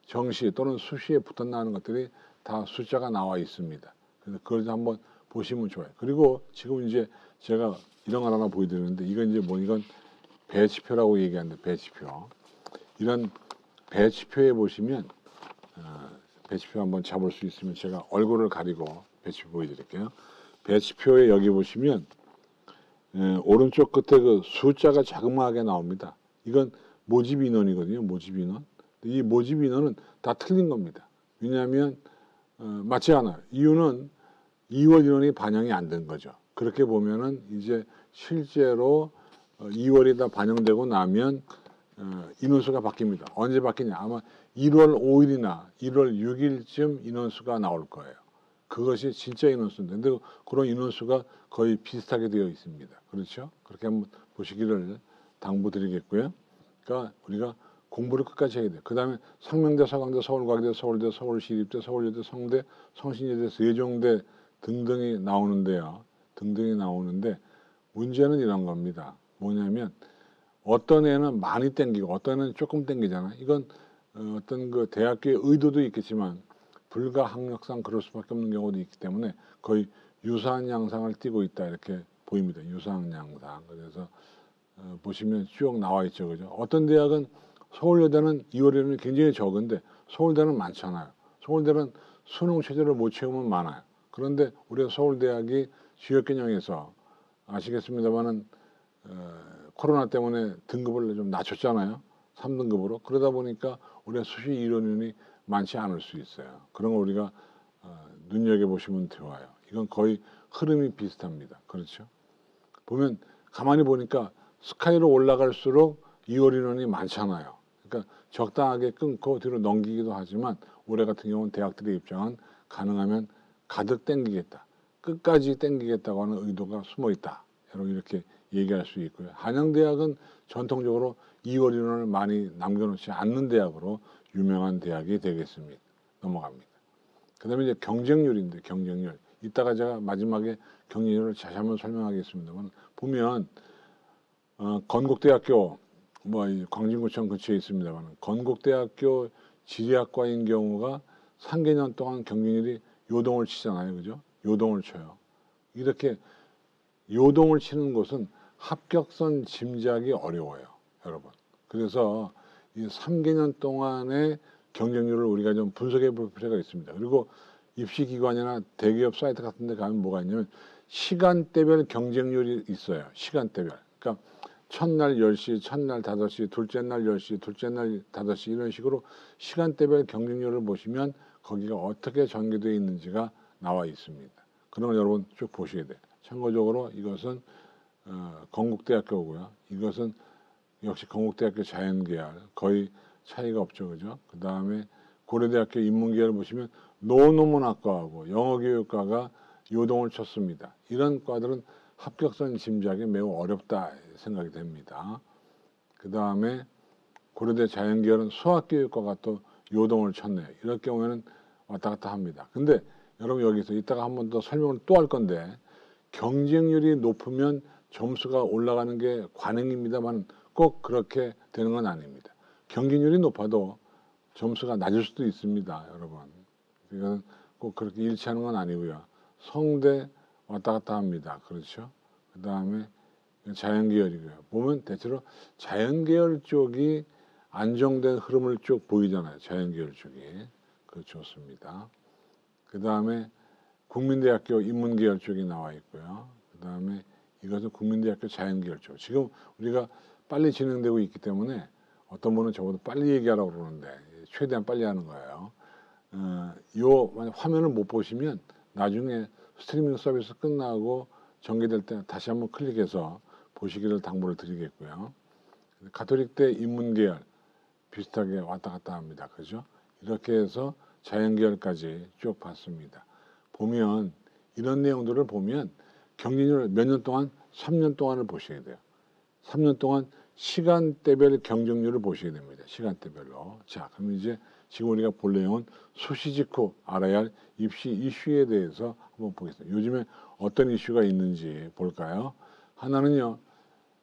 정시 또는 수시에 붙었나 하는 것들이 다 숫자가 나와 있습니다. 그래서 그걸 한번 보시면 좋아요. 그리고 지금 이제 제가 이런 걸 하나 보여드리는데 이건 이제 이건 배치표라고 얘기하는데 배치표. 이런 배치표에 보시면 배치표 한번 잡을 수 있으면 제가 얼굴을 가리고 배치표 보여드릴게요. 배치표에 여기 보시면 오른쪽 끝에 그 숫자가 자그마하게 나옵니다. 이건 모집 인원이거든요. 모집 인원. 이 모집 인원은 다 틀린 겁니다. 왜냐하면 맞지 않아요. 이유는 2월 인원이 반영이 안 된 거죠. 그렇게 보면은 이제 실제로 2월이 다 반영되고 나면 인원수가 바뀝니다. 언제 바뀌냐? 아마 1월 5일이나 1월 6일쯤 인원수가 나올 거예요. 그것이 진짜 인원수인데, 근데 그런 인원수가 거의 비슷하게 되어 있습니다. 그렇죠? 그렇게 한번 보시기를 당부드리겠고요. 그러니까 우리가 공부를 끝까지 해야 돼요. 그 다음에 상명대, 서강대, 서울과기대, 서울대, 서울시립대, 서울여대, 성대, 성신여대, 세종대 등등이 나오는데요. 등등이 나오는데 문제는 이런 겁니다. 뭐냐면 어떤 애는 많이 땡기고 어떤 애는 조금 땡기잖아요. 이건 어떤 그 대학교의 의도도 있겠지만 불가항력상 그럴 수밖에 없는 경우도 있기 때문에 거의 유사한 양상을 띠고 있다 이렇게 보입니다. 유사한 양상. 그래서 보시면 쭉 나와 있죠. 그죠? 어떤 대학은 서울여대는 2월에는 굉장히 적은데 서울대는 많잖아요. 서울대는 수능 체제를 못 채우면 많아요. 그런데 우리 서울대학이 지역균형에서 아시겠습니다만은 코로나 때문에 등급을 좀 낮췄잖아요. 3등급으로. 그러다 보니까 우리가 수시 이론이 많지 않을 수 있어요. 그런 거 우리가 눈여겨보시면 좋아요. 이건 거의 흐름이 비슷합니다. 그렇죠? 보면 가만히 보니까 스카이로 올라갈수록 2월 인원이 많잖아요. 그러니까 적당하게 끊고 뒤로 넘기기도 하지만 올해 같은 경우는 대학들의 입장은 가능하면 가득 땡기겠다. 끝까지 땡기겠다고 하는 의도가 숨어 있다. 여러분 이렇게 얘기할 수 있고요. 한양대학은 전통적으로 2월 인원을 많이 남겨놓지 않는 대학으로 유명한 대학이 되겠습니다. 넘어갑니다. 그 다음에 이제 경쟁률인데 경쟁률. 이따가 제가 마지막에 경쟁률을 다시 한번 설명하겠습니다만 보면 건국대학교 광진구청 근처에 있습니다만 건국대학교 지리학과인 경우가 3개년 동안 경쟁률이 요동을 치잖아요. 그죠? 요동을 쳐요. 이렇게 요동을 치는 곳은 합격선 짐작이 어려워요. 여러분. 그래서 이 3개년 동안의 경쟁률을 우리가 좀 분석해 볼 필요가 있습니다. 그리고 입시기관이나 대기업 사이트 같은 데 가면 뭐가 있냐면 시간대별 경쟁률이 있어요. 시간대별. 그러니까 첫날 10시, 첫날 5시, 둘째 날 10시, 둘째 날 5시 이런 식으로 시간대별 경쟁률을 보시면 거기가 어떻게 전개되어 있는지가 나와 있습니다. 그런 걸 여러분 쭉 보셔야 돼요. 참고적으로 이것은 건국대학교고요. 이것은 역시 건국대학교 자연계열 거의 차이가 없죠. 그죠? 그 다음에 고려대학교 인문계열 보시면 노노문학과하고 영어교육과가 요동을 쳤습니다. 이런 과들은 합격선 짐작이 매우 어렵다 생각이 됩니다. 그 다음에 고려대 자연계열은 수학교육과가 또 요동을 쳤네요. 이럴 경우에는 왔다 갔다 합니다. 근데 여러분 여기서 이따가 한 번 더 설명을 또 할 건데 경쟁률이 높으면 점수가 올라가는 게 관행입니다만 꼭 그렇게 되는 건 아닙니다. 경쟁률이 높아도 점수가 낮을 수도 있습니다, 여러분. 이건 꼭 그렇게 일치하는 건 아니고요. 성대 왔다 갔다 합니다. 그렇죠? 그 다음에 자연계열이고요. 보면 대체로 자연계열 쪽이 안정된 흐름을 쭉 보이잖아요. 자연계열 쪽이. 그 좋습니다. 그 다음에 국민대학교 인문계열 쪽이 나와 있고요. 그 다음에 이것은 국민대학교 자연계열 쪽. 지금 우리가 빨리 진행되고 있기 때문에 어떤 분은 저보다 빨리 얘기하라고 그러는데 최대한 빨리 하는 거예요. 요 만약 화면을 못 보시면 나중에 스트리밍 서비스 끝나고 전개될 때 다시 한번 클릭해서 보시기를 당부를 드리겠고요. 가톨릭대 인문계열 비슷하게 왔다 갔다 합니다. 그죠? 이렇게 해서 자연계열까지 쭉 봤습니다. 보면 이런 내용들을 보면 경쟁률 몇 년 동안 3년 동안을 보셔야 돼요. 3년 동안 시간대별 경쟁률을 보셔야 됩니다. 시간대별로. 자, 그럼 이제 지금 우리가 볼 내용은 수시 직후 알아야 할 입시 이슈에 대해서 한번 보겠습니다. 요즘에 어떤 이슈가 있는지 볼까요? 하나는요,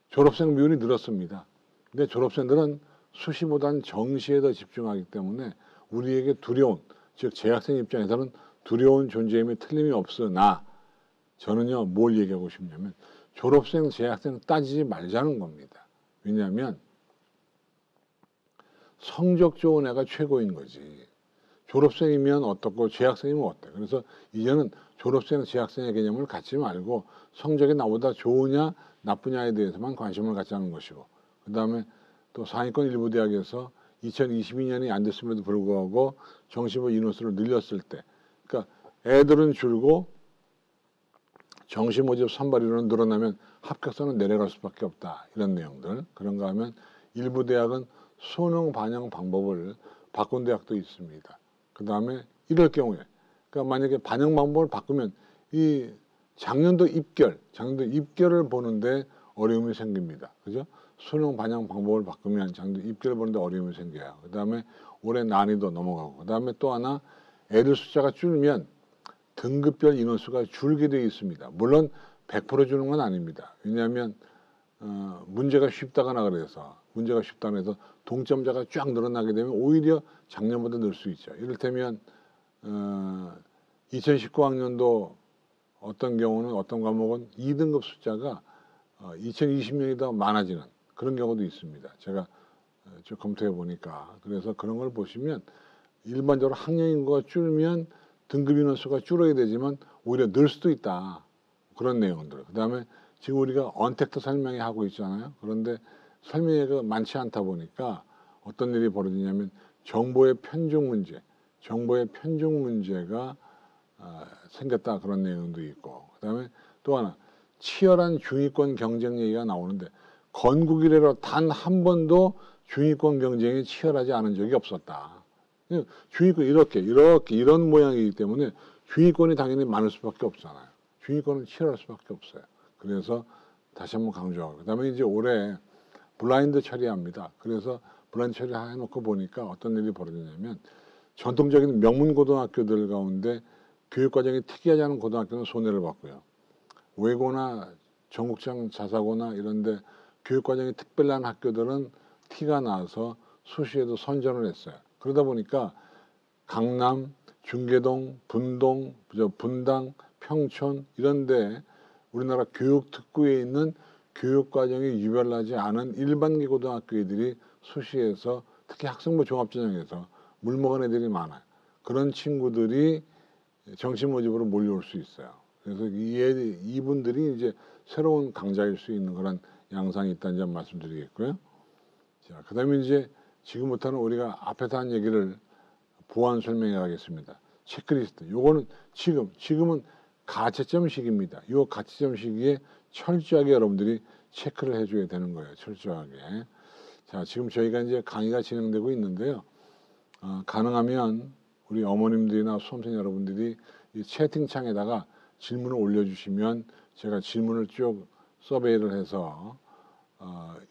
졸업생 비율이 늘었습니다. 근데 졸업생들은 수시보다는 정시에 더 집중하기 때문에 우리에게 두려운, 즉 재학생 입장에서는 두려운 존재임에 틀림이 없으나 저는요, 뭘 얘기하고 싶냐면 졸업생, 재학생 따지지 말자는 겁니다. 왜냐하면 성적 좋은 애가 최고인 거지. 졸업생이면 어떻고 재학생이면 어때? 그래서 이제는 졸업생, 재학생의 개념을 갖지 말고 성적이 나보다 좋으냐 나쁘냐에 대해서만 관심을 갖자는 것이고, 그 다음에 또 상위권 일부 대학에서 2022년이 안 됐음에도 불구하고 정시부 인원수를 늘렸을 때, 그러니까 애들은 줄고 정시 모집 선발 인원은 늘어나면 합격선은 내려갈 수밖에 없다. 이런 내용들. 그런가 하면 일부 대학은 수능 반영 방법을 바꾼 대학도 있습니다. 그 다음에 이럴 경우에, 그러니까 만약에 반영 방법을 바꾸면 이 작년도 입결을 보는데 어려움이 생깁니다. 그죠? 수능 반영 방법을 바꾸면 작년도 입결을 보는데 어려움이 생겨요. 그 다음에 올해 난이도 넘어가고, 그 다음에 또 하나 애들 숫자가 줄면 등급별 인원수가 줄게 되어 있습니다. 물론 100% 주는 건 아닙니다. 왜냐하면 문제가 쉽다거나 그래서 동점자가 쫙 늘어나게 되면 오히려 작년보다 늘 수 있죠. 이를테면 2019학년도 어떤 경우는 어떤 과목은 2등급 숫자가 2020년이 더 많아지는 그런 경우도 있습니다. 제가 좀 검토해 보니까. 그래서 그런 걸 보시면 일반적으로 학년 인구가 줄면 등급 인원수가 줄어야 되지만 오히려 늘 수도 있다. 그런 내용들. 그 다음에 지금 우리가 언택트 설명회 하고 있잖아요. 그런데 설명회가 많지 않다 보니까 어떤 일이 벌어지냐면 정보의 편중 문제가 생겼다. 그런 내용도 있고. 그 다음에 또 하나 치열한 중위권 경쟁 얘기가 나오는데 건국 이래로 단 한 번도 중위권 경쟁이 치열하지 않은 적이 없었다. 중위권 이런 모양이기 때문에 중위권이 당연히 많을 수밖에 없잖아요. 중위권은 치열할 수밖에 없어요. 그래서 다시 한번 강조하고, 그다음에 이제 올해 블라인드 처리합니다. 그래서 블라인드 처리 해놓고 보니까 어떤 일이 벌어지냐면 전통적인 명문 고등학교들 가운데 교육과정이 특이하지 않은 고등학교는 손해를 봤고요. 외고나 전국장 자사고나 이런데 교육과정이 특별한 학교들은 티가 나서 수시에도 선전을 했어요. 그러다 보니까 강남, 중계동, 분동, 분당, 평촌 이런데 우리나라 교육 특구에 있는 교육과정이 유별나지 않은 일반계 고등학교 애들이 수시에서 특히 학생부 종합전형에서 물먹은 애들이 많아요. 그런 친구들이 정시 모집으로 몰려올 수 있어요. 그래서 이분들이 이제 새로운 강자일 수 있는 그런 양상이 있다는 점 말씀드리겠고요. 자, 그 다음에 이제 지금부터는 우리가 앞에서 한 얘기를 보완 설명해 가겠습니다. 체크리스트. 요거는 지금은 가채점 시기입니다. 요 가채점 시기에 철저하게 여러분들이 체크를 해줘야 되는 거예요. 철저하게. 자, 지금 저희가 이제 강의가 진행되고 있는데요. 가능하면 우리 어머님들이나 수험생 여러분들이 이 채팅창에다가 질문을 올려주시면 제가 질문을 쭉 서베이를 해서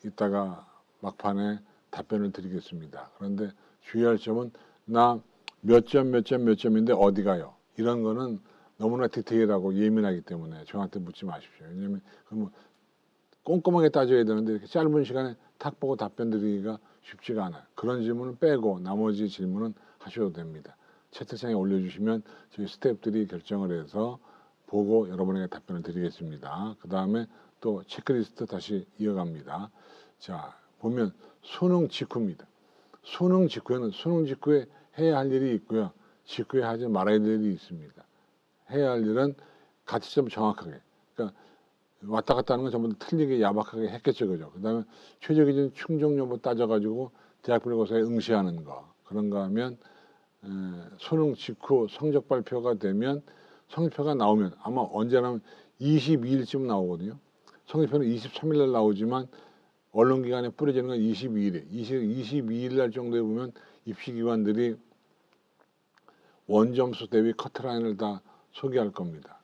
이따가 막판에 답변을 드리겠습니다. 그런데 주의할 점은 나 몇 점인데 어디 가요? 이런 거는 너무나 디테일하고 예민하기 때문에 저한테 묻지 마십시오. 왜냐하면 그럼 꼼꼼하게 따져야 되는데 이렇게 짧은 시간에 탁 보고 답변 드리기가 쉽지가 않아요. 그런 질문은 빼고 나머지 질문은 하셔도 됩니다. 채팅창에 올려주시면 저희 스태프들이 결정을 해서 보고 여러분에게 답변을 드리겠습니다. 그 다음에 또 체크리스트 다시 이어갑니다. 자, 보면 수능 직후입니다. 수능 직후에 해야 할 일이 있고요. 직후에 하지 말아야 될 일이 있습니다. 해야 할 일은 가치점 정확하게, 그러니까 왔다 갔다 하는 건 전부 다 틀리게 야박하게 했겠죠, 그죠? 그 다음에 최저기준 충족 여부 따져가지고 대학별고사에 응시하는 거, 그런가 하면 수능 직후 성적 발표가 되면 성적표가 나오면 아마 언제나 22일쯤 나오거든요. 성적표는 23일 날 나오지만 언론기관에 뿌려지는 건 22일에 22일 날 정도에 보면 입시기관들이 원점수 대비 커트라인을 다 소개할 겁니다.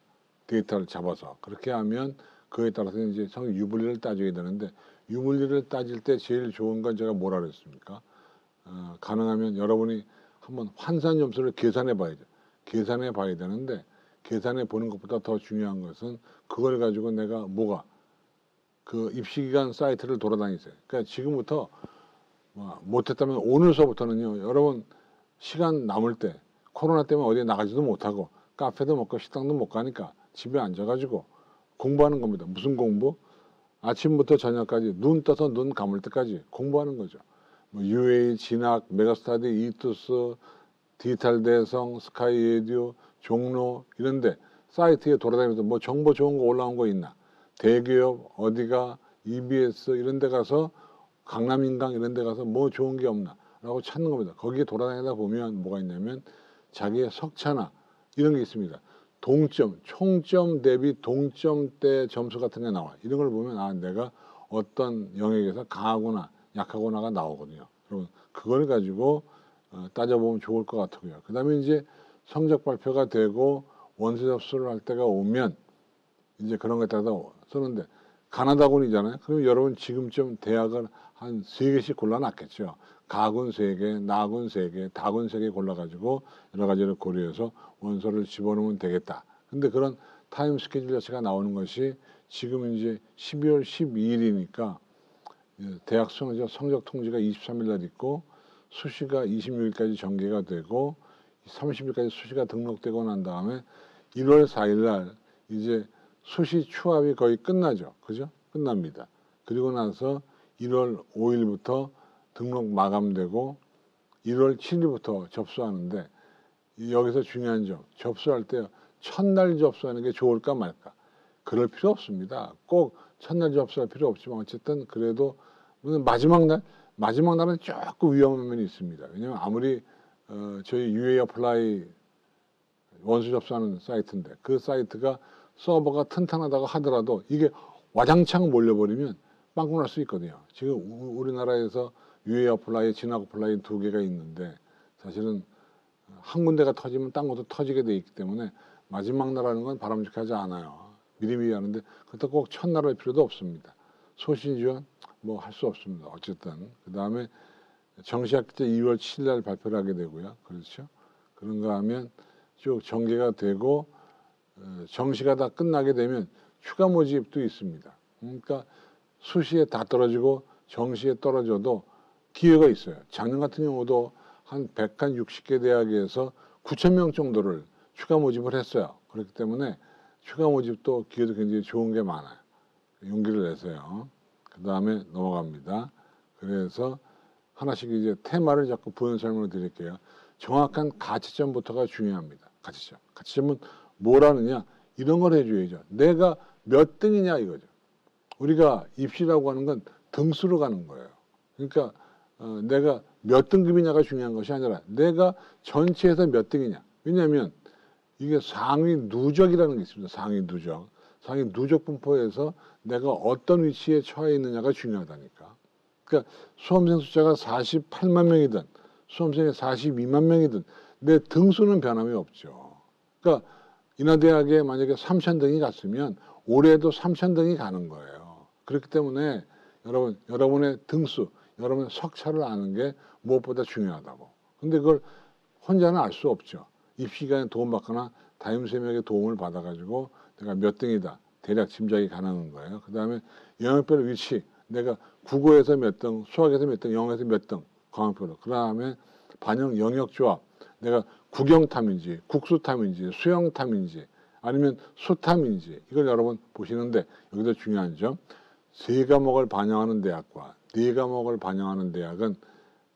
데이터를 잡아서. 그렇게 하면 그에 따라서 이제 성적 유불리를 따져야 되는데 유불리를 따질 때 제일 좋은 건 제가 뭐라 그랬습니까? 가능하면 여러분이 한번 환산 점수를 계산해 봐야죠. 계산해 봐야 되는데 계산해 보는 것보다 더 중요한 것은 그걸 가지고 내가 그 입시기관 사이트를 돌아다니세요. 그러니까 지금부터 못했다면 오늘서부터는요. 여러분 시간 남을 때 코로나 때문에 어디에 나가지도 못하고 카페도 못 가고 식당도 못 가니까 집에 앉아가지고 공부하는 겁니다. 무슨 공부? 아침부터 저녁까지 눈 떠서 눈 감을 때까지 공부하는 거죠. UA, 진학, 메가스터디, 이투스, 디지털 대성, 스카이 에듀, 종로 이런데 사이트에 돌아다니면서 뭐 정보 좋은 거 올라온 거 있나? 대기업 어디가 EBS 이런 데 가서 강남인강 이런 데 가서 뭐 좋은 게 없나? 라고 찾는 겁니다. 거기에 돌아다니다 보면 뭐가 있냐면 자기의 석차나 이런 게 있습니다. 동점, 총점 대비 동점대 점수 같은 게 나와. 이런 걸 보면 내가 어떤 영역에서 강하거나 약하거나가 나오거든요. 여러분 그걸 가지고 따져보면 좋을 것 같고요. 그 다음에 이제 성적 발표가 되고 원서 접수를 할 때가 오면 이제 그런 것에 따라서 쓰는데 가나다군이잖아요. 그럼 여러분 지금쯤 대학을 한 3개씩 골라놨겠죠. 가군 3개, 나군 3개, 다군 3개 골라가지고 여러 가지를 고려해서 원서를 집어넣으면 되겠다. 근데 그런 타임 스케줄 자체가 나오는 것이 지금 이제 12월 12일이니까 대학 성적 통지가 23일 날 있고 수시가 26일까지 전개가 되고 30일까지 수시가 등록되고 난 다음에 1월 4일 날 이제 수시 추합이 거의 끝나죠. 그죠? 끝납니다. 그리고 나서 1월 5일부터 등록 마감되고 1월 7일부터 접수하는데 여기서 중요한 점, 접수할 때 첫날 접수하는 게 좋을까 말까? 그럴 필요 없습니다. 꼭 첫날 접수할 필요 없지만 어쨌든 그래도 마지막 날은 조금 위험한 면이 있습니다. 왜냐하면 아무리 저희 UA 어플라이 원서 접수하는 사이트인데 그 사이트가 서버가 튼튼하다고 하더라도 이게 와장창 몰려버리면 빵꾸 날 수 있거든요. 지금 우리나라에서 UA 어플라이, 진학 어플라이 2개가 있는데 사실은 한 군데가 터지면 딴 것도 터지게 돼 있기 때문에 마지막 날하는 건 바람직하지 않아요. 미리미리 하는데 그것도 꼭 첫날 할 필요도 없습니다. 소신 지원 뭐 할 수 없습니다. 어쨌든 그 다음에 정시학제 2월 7일 날 발표를 하게 되고요. 그렇죠? 그런가 하면 쭉 전개가 되고 정시가 다 끝나게 되면 추가 모집도 있습니다. 그러니까 수시에 다 떨어지고 정시에 떨어져도 기회가 있어요. 작년 같은 경우도 한 160개 대학에서 9,000명 정도를 추가 모집을 했어요. 그렇기 때문에 추가 모집도 기회도 굉장히 좋은 게 많아요. 용기를 내세요. 그 다음에 넘어갑니다. 그래서 하나씩 이제 테마를 자꾸 부연 설명을 드릴게요. 정확한 가치점부터가 중요합니다. 가치점. 가치점은 뭐라느냐? 이런 걸 해줘야죠. 내가 몇 등이냐 이거죠. 우리가 입시라고 하는 건 등수로 가는 거예요. 그러니까 내가 몇 등급이냐가 중요한 것이 아니라 내가 전체에서 몇 등이냐. 왜냐하면 이게 상위 누적이라는 게 있습니다. 상위 누적. 상위 누적 분포에서 내가 어떤 위치에 처해 있느냐가 중요하다니까. 그러니까 수험생 숫자가 48만 명이든 수험생이 42만 명이든 내 등수는 변함이 없죠. 그러니까 인하대학에 만약에 3,000등이 갔으면 올해도 3,000등이 가는 거예요. 그렇기 때문에 여러분의 등수, 여러분의 석차를 아는 게 무엇보다 중요하다고. 근데 그걸 혼자는 알 수 없죠. 입시기간에 도움받거나 담임선생님에게 도움을 받아가지고 내가 몇 등이다. 대략 짐작이 가능한 거예요. 그 다음에 영역별 위치, 내가 국어에서 몇 등, 수학에서 몇 등, 영어에서 몇 등, 과목별로. 그 다음에 반영 영역 조합, 내가 국영탐인지, 국수탐인지, 수영탐인지, 아니면 수탐인지, 이걸 여러분 보시는데 여기서 중요한 점, 3과목을 반영하는 대학과 4과목을 반영하는 대학은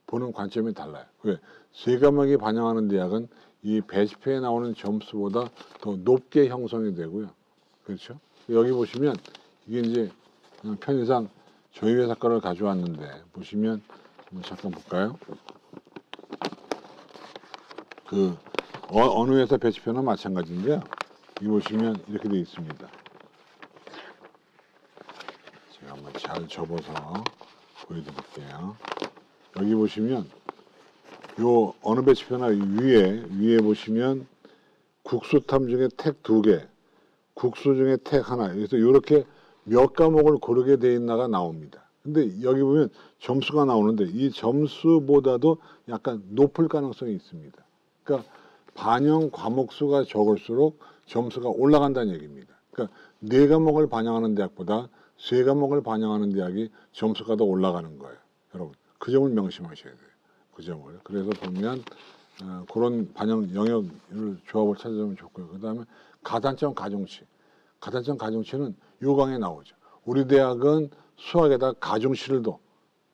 보는 관점이 달라요. 왜? 3과목이 반영하는 대학은 이 배치표에 나오는 점수보다 더 높게 형성이 되고요. 그렇죠? 여기 보시면 이게 이제 그냥 편의상 저희 회사 거를 가져왔는데 보시면 한번 잠깐 볼까요? 그 어느 회사 배치표나 마찬가지인데요. 여기 보시면 이렇게 되어 있습니다. 제가 한번 잘 접어서 보여드릴게요. 여기 보시면 요 어느 배치표나 위에 보시면 국수탐 중에 택 2개, 국수 중에 택 하나. 그래서 이렇게 몇 과목을 고르게 돼 있나가 나옵니다. 근데 여기 보면 점수가 나오는데 이 점수보다도 약간 높을 가능성이 있습니다. 그러니까 반영 과목 수가 적을수록 점수가 올라간다는 얘기입니다. 그러니까 4과목을 반영하는 대학보다 3과목을 반영하는 대학이 점수가 더 올라가는 거예요. 여러분, 그 점을 명심하셔야 돼요. 그 점을. 그래서 보면 그런 반영 영역을 조합을 찾아주면 좋고요. 그 다음에 가산점 가중치. 가산점 가중치는 요강에 나오죠. 우리 대학은 수학에다 가중치를 둬.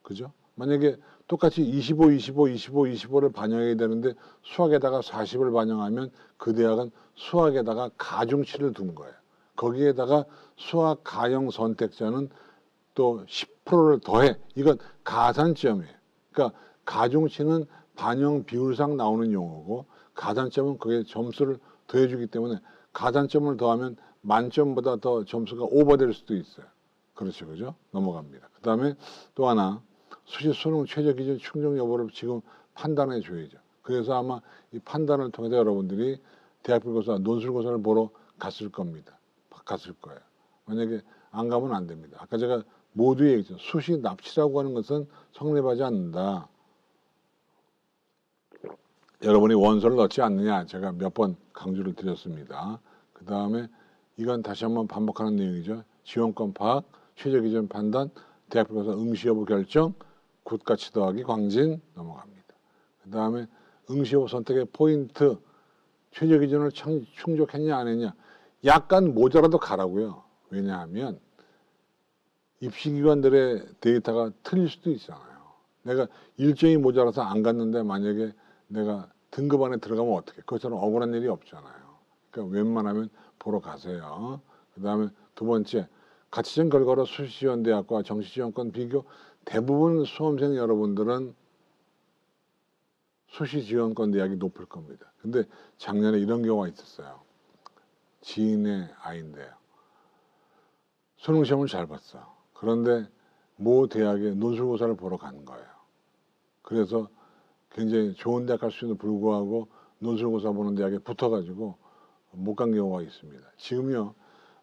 그죠? 만약에 똑같이 25, 25, 25, 25를 반영해야 되는데 수학에다가 40을 반영하면 그 대학은 수학에다가 가중치를 둔 거예요. 거기에다가 수학 가형 선택자는 또 10%를 더해. 이건 가산점이에요. 그러니까 가중치는 반영 비율상 나오는 용어고 가산점은 그게 점수를 더해주기 때문에 가산점을 더하면 만점보다 더 점수가 오버될 수도 있어요. 그렇죠, 그죠? 넘어갑니다. 그 다음에 또 하나 수시 수능 최저 기준 충족 여부를 지금 판단해 줘야죠. 그래서 아마 이 판단을 통해서 여러분들이 대학별고사, 논술고사를 보러 갔을 겁니다. 갔을 거예요. 만약에 안 가면 안 됩니다. 아까 제가 모두 얘기했죠. 수시 납치라고 하는 것은 성립하지 않는다. 여러분이 원서를 넣지 않느냐 제가 몇 번 강조를 드렸습니다. 그 다음에 이건 다시 한번 반복하는 내용이죠. 지원권 파악, 최저 기준 판단, 대학별고사 응시 여부 결정, 굿가치 더하기 광진 넘어갑니다. 그 다음에 응시 여부 선택의 포인트, 최저 기준을 충족했냐 안 했냐 약간 모자라도 가라고요. 왜냐하면 입시기관들의 데이터가 틀릴 수도 있잖아요. 내가 일정이 모자라서 안 갔는데 만약에 내가 등급 안에 들어가면 어떻게? 그것처럼 억울한 일이 없잖아요. 그러니까 웬만하면 보러 가세요. 그 다음에 두 번째, 가치점 결과로 수시지원대학과 정시지원권 비교. 대부분 수험생 여러분들은 수시지원권 대학이 높을 겁니다. 근데 작년에 이런 경우가 있었어요. 지인의 아이인데요. 수능시험을 잘 봤어. 그런데 모 대학에 논술고사를 보러 간 거예요. 그래서 굉장히 좋은 대학 갈 수 있는 불구하고 논술고사 보는 대학에 붙어가지고 못 간 경우가 있습니다. 지금요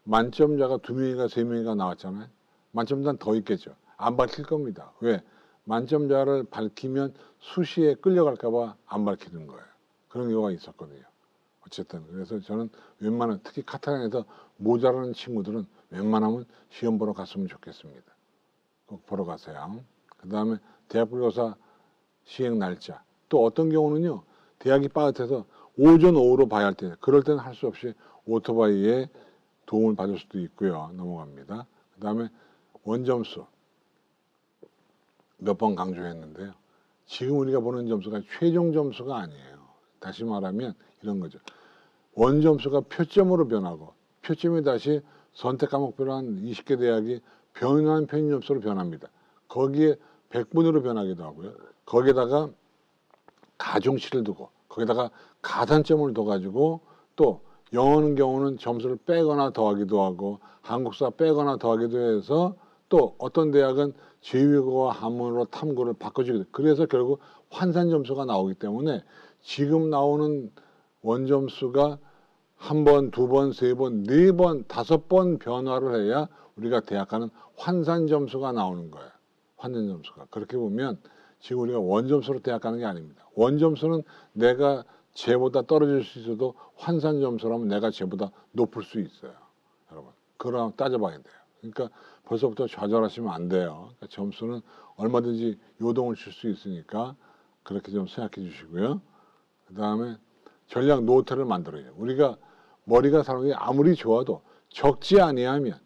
만점자가 2명인가 3명인가 나왔잖아요. 만점자는 더 있겠죠. 안 밝힐 겁니다. 왜? 만점자를 밝히면 수시에 끌려갈까 봐 안 밝히는 거예요. 그런 경우가 있었거든요. 어쨌든 그래서 저는 웬만한 특히 카타르에서 모자라는 친구들은 웬만하면 시험 보러 갔으면 좋겠습니다. 꼭 보러 가세요. 그 다음에 대학별고사 시행 날짜. 또 어떤 경우는요. 대학이 빠듯해서 오전 오후로 봐야 할 때 그럴 때는 할 수 없이 오토바이에 도움을 받을 수도 있고요. 넘어갑니다. 그 다음에 원점수 몇 번 강조했는데요. 지금 우리가 보는 점수가 최종 점수가 아니에요. 다시 말하면 이런 거죠. 원점수가 표점으로 변하고 표점이 다시 선택 과목별로 한 20개 대학이 변환 평균 점수로 변합니다. 거기에 100분으로 변하기도 하고요. 거기에다가 가중치를 두고 거기다가 가산점을 둬가지고 또 영어는 경우는 점수를 빼거나 더하기도 하고 한국사 빼거나 더하기도 해서 또 어떤 대학은 제2외국어와 한문으로 탐구를 바꿔주기도 해요. 그래서 결국 환산 점수가 나오기 때문에 지금 나오는 원점수가 한 번, 두 번, 세 번, 네 번, 다섯 번 변화를 해야 우리가 대학가는 환산 점수가 나오는 거예요. 환산 점수가. 그렇게 보면 지금 우리가 원점수로 대학 가는 게 아닙니다. 원점수는 내가 쟤보다 떨어질 수 있어도 환산 점수라면 내가 쟤보다 높을 수 있어요. 여러분. 그걸 한번 따져봐야 돼요. 그러니까 벌써부터 좌절하시면 안 돼요. 그러니까 점수는 얼마든지 요동을 칠 수 있으니까 그렇게 좀 생각해 주시고요. 그 다음에 전략 노트를 만들어요. 우리가 머리가 사람이 아무리 좋아도 적지 아니하면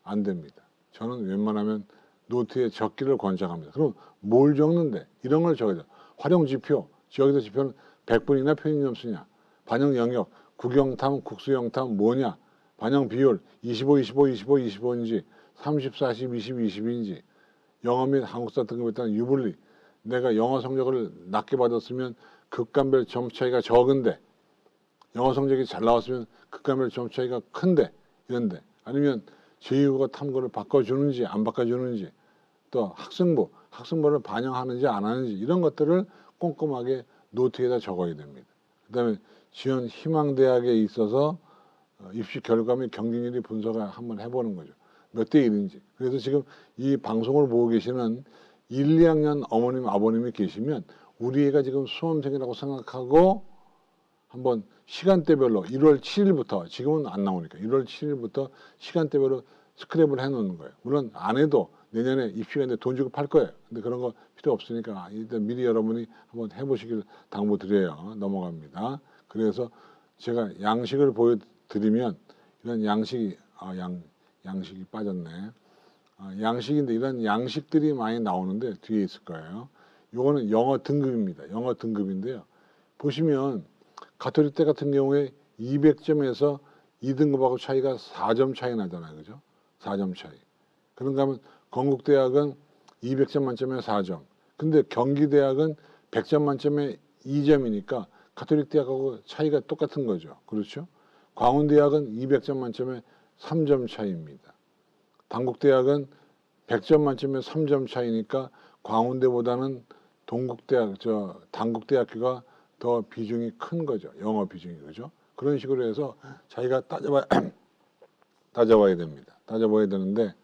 안 됩니다. 저는 웬만하면 노트에 적기를 권장합니다. 그럼 뭘 적는데? 이런 걸 적어야 돼요. 활용 지표, 여기서 지표는 백분이나 편의점 수냐, 반영 영역, 국영탐, 국수영탐 뭐냐, 반영 비율 25, 25, 25, 25인지 30, 40, 20, 20인지 영어 및 한국사 등급에 따른 유불리, 내가 영어 성적을 낮게 받았으면 극간별 점수 차이가 적은데 영어 성적이 잘 나왔으면 극간별 점수 차이가 큰데 이런데 아니면 제2국어 탐구를 바꿔주는지 안 바꿔주는지 또 학생부를 반영하는지 안 하는지 이런 것들을 꼼꼼하게 노트에다 적어야 됩니다. 그 다음에 지원 희망대학에 있어서 입시 결과 및 경쟁률이 분석을 한번 해보는 거죠. 몇 대 1인지. 그래서 지금 이 방송을 보고 계시는 1, 2학년 어머님, 아버님이 계시면 우리 애가 지금 수험생이라고 생각하고 한번 시간대별로 1월 7일부터 지금은 안 나오니까 1월 7일부터 시간대별로 스크랩을 해놓는 거예요. 물론 안 해도 내년에 입시가 있는데 돈 주고 팔 거예요. 근데 그런 거 필요 없으니까 일단 미리 여러분이 한번 해보시길 당부드려요. 넘어갑니다. 그래서 제가 양식을 보여드리면 이런 양식이 양식이 빠졌네. 양식인데 이런 양식들이 많이 나오는데 뒤에 있을 거예요. 요거는 영어 등급입니다. 영어 등급인데요. 보시면 가톨릭 대 같은 경우에 200점에서 2등급하고 차이가 4점 차이 나잖아요. 그죠? 4점 차이. 그런가 하면 건국대학은 200점 만점에 4점. 근데 경기대학은 100점 만점에 2점이니까 가톨릭 대학하고 차이가 똑같은 거죠. 그렇죠? 광운대학은 200점 만점에 3점 차이입니다. 단국대학은 100점 만점에 3점 차이니까 광운대보다는 단국대학교가 더 비중이 큰 거죠. 영어 비중이. 그죠? 그런 식으로 해서 자기가 따져봐야 됩니다. 따져봐야 되는데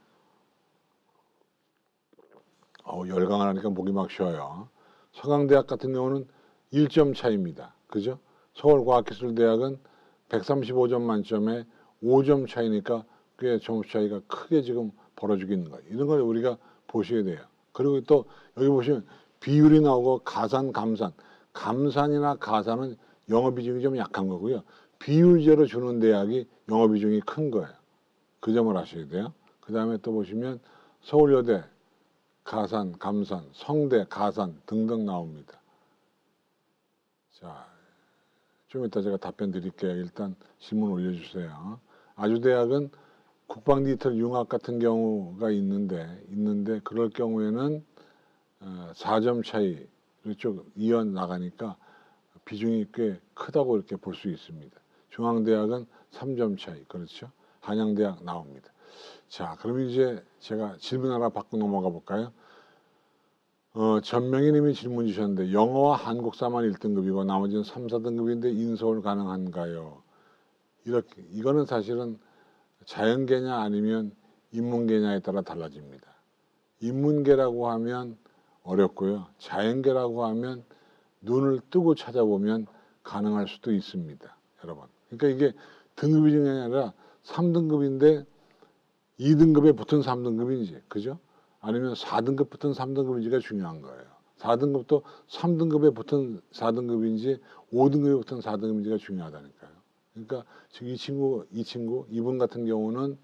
열강을 하니까 목이 막 쉬어요. 서강대학 같은 경우는 1점 차이입니다. 그죠? 서울과학기술대학은 135점 만점에 5점 차이니까 꽤 점수 차이가 크게 지금 벌어지고 있는 거예요. 이런 걸 우리가 보셔야 돼요. 그리고 또 여기 보시면 비율이 나오고 가산, 감산. 감산이나 가산은 영어 비중이 좀 약한 거고요. 비율제로 주는 대학이 영어 비중이 큰 거예요. 그 점을 아셔야 돼요. 그 다음에 또 보시면 서울여대 가산, 감산, 성대, 가산 등등 나옵니다. 자, 좀 이따 제가 답변 드릴게요. 일단 질문 올려주세요. 아주대학은 국방 디지털 융합 같은 경우가 있는데 그럴 경우에는 4점 차이 쭉 이어 나가니까 비중이 꽤 크다고 이렇게 볼 수 있습니다. 중앙대학은 3점 차이, 그렇죠? 한양대학 나옵니다. 자, 그럼 이제 제가 질문 하나 받고 넘어가 볼까요? 전명희님이 질문 주셨는데 영어와 한국사만 1등급이고 나머지는 3, 4등급인데 인서울 가능한가요? 이거는 사실은 자연계냐 아니면 인문계냐에 따라 달라집니다. 인문계라고 하면 어렵고요. 자연계라고 하면 눈을 뜨고 찾아보면 가능할 수도 있습니다. 여러분. 그러니까 이게 등급이 중에 아니라 3등급인데 2등급에 붙은 3등급인지, 그죠? 아니면 4등급 붙은 3등급인지가 중요한 거예요. 4등급도 3등급에 붙은 4등급인지 5등급에 붙은 4등급인지가 중요하다니까요. 그러니까 지금 이분 같은 경우는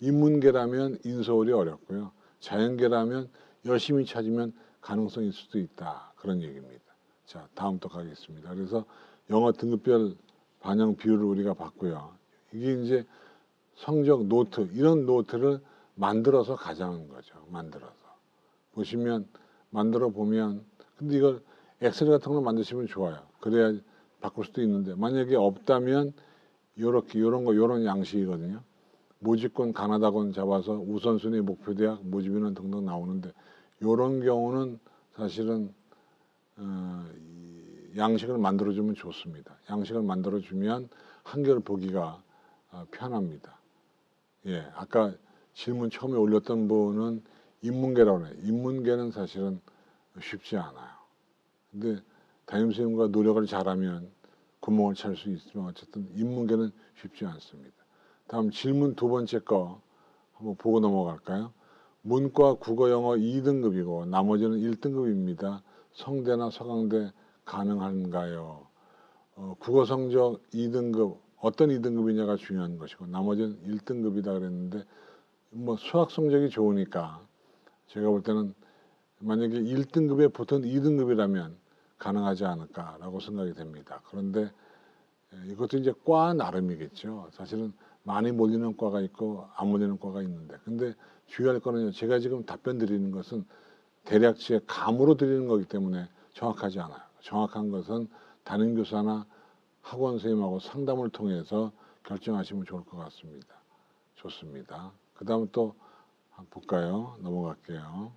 인문계라면 인서울이 어렵고요. 자연계라면 열심히 찾으면 가능성이 있을 수도 있다. 그런 얘기입니다. 자, 다음 또 가겠습니다. 그래서 영어 등급별 반영 비율을 우리가 봤고요. 이게 이제 성적 노트, 이런 노트를 만들어서 가자는 거죠. 만들어서. 보시면, 만들어 보면, 근데 이걸 엑셀 같은 걸 만드시면 좋아요. 그래야 바꿀 수도 있는데, 만약에 없다면, 요런 양식이거든요. 모집권, 가나다권 잡아서 우선순위, 목표대학, 모집인원 등등 나오는데, 요런 경우는 사실은, 이 양식을 만들어주면 좋습니다. 양식을 만들어주면 한결 보기가 편합니다. 예, 아까 질문 처음에 올렸던 분은 인문계라고 해요. 인문계는 사실은 쉽지 않아요. 근데 담임선생님과 노력을 잘하면 구멍을 찰 수 있지만 어쨌든 인문계는 쉽지 않습니다. 다음 질문 두 번째 거 한번 보고 넘어갈까요? 문과, 국어, 영어 2등급이고 나머지는 1등급입니다. 성대나 서강대 가능한가요? 국어 성적 2등급, 어떤 2등급이냐가 중요한 것이고 나머지는 1등급이다 그랬는데 뭐 수학 성적이 좋으니까 제가 볼 때는 만약에 1등급에 붙은 2등급이라면 가능하지 않을까라고 생각이 됩니다. 그런데 이것도 이제 과 나름이겠죠. 사실은 많이 몰리는 과가 있고 안 몰리는 과가 있는데 근데 주의할 거는 제가 지금 답변 드리는 것은 대략치의 감으로 드리는 거기 때문에 정확하지 않아요. 정확한 것은 담임교사나 학원 선생님하고 상담을 통해서 결정하시면 좋을 것 같습니다. 좋습니다. 그 다음 또 한번 볼까요? 넘어갈게요.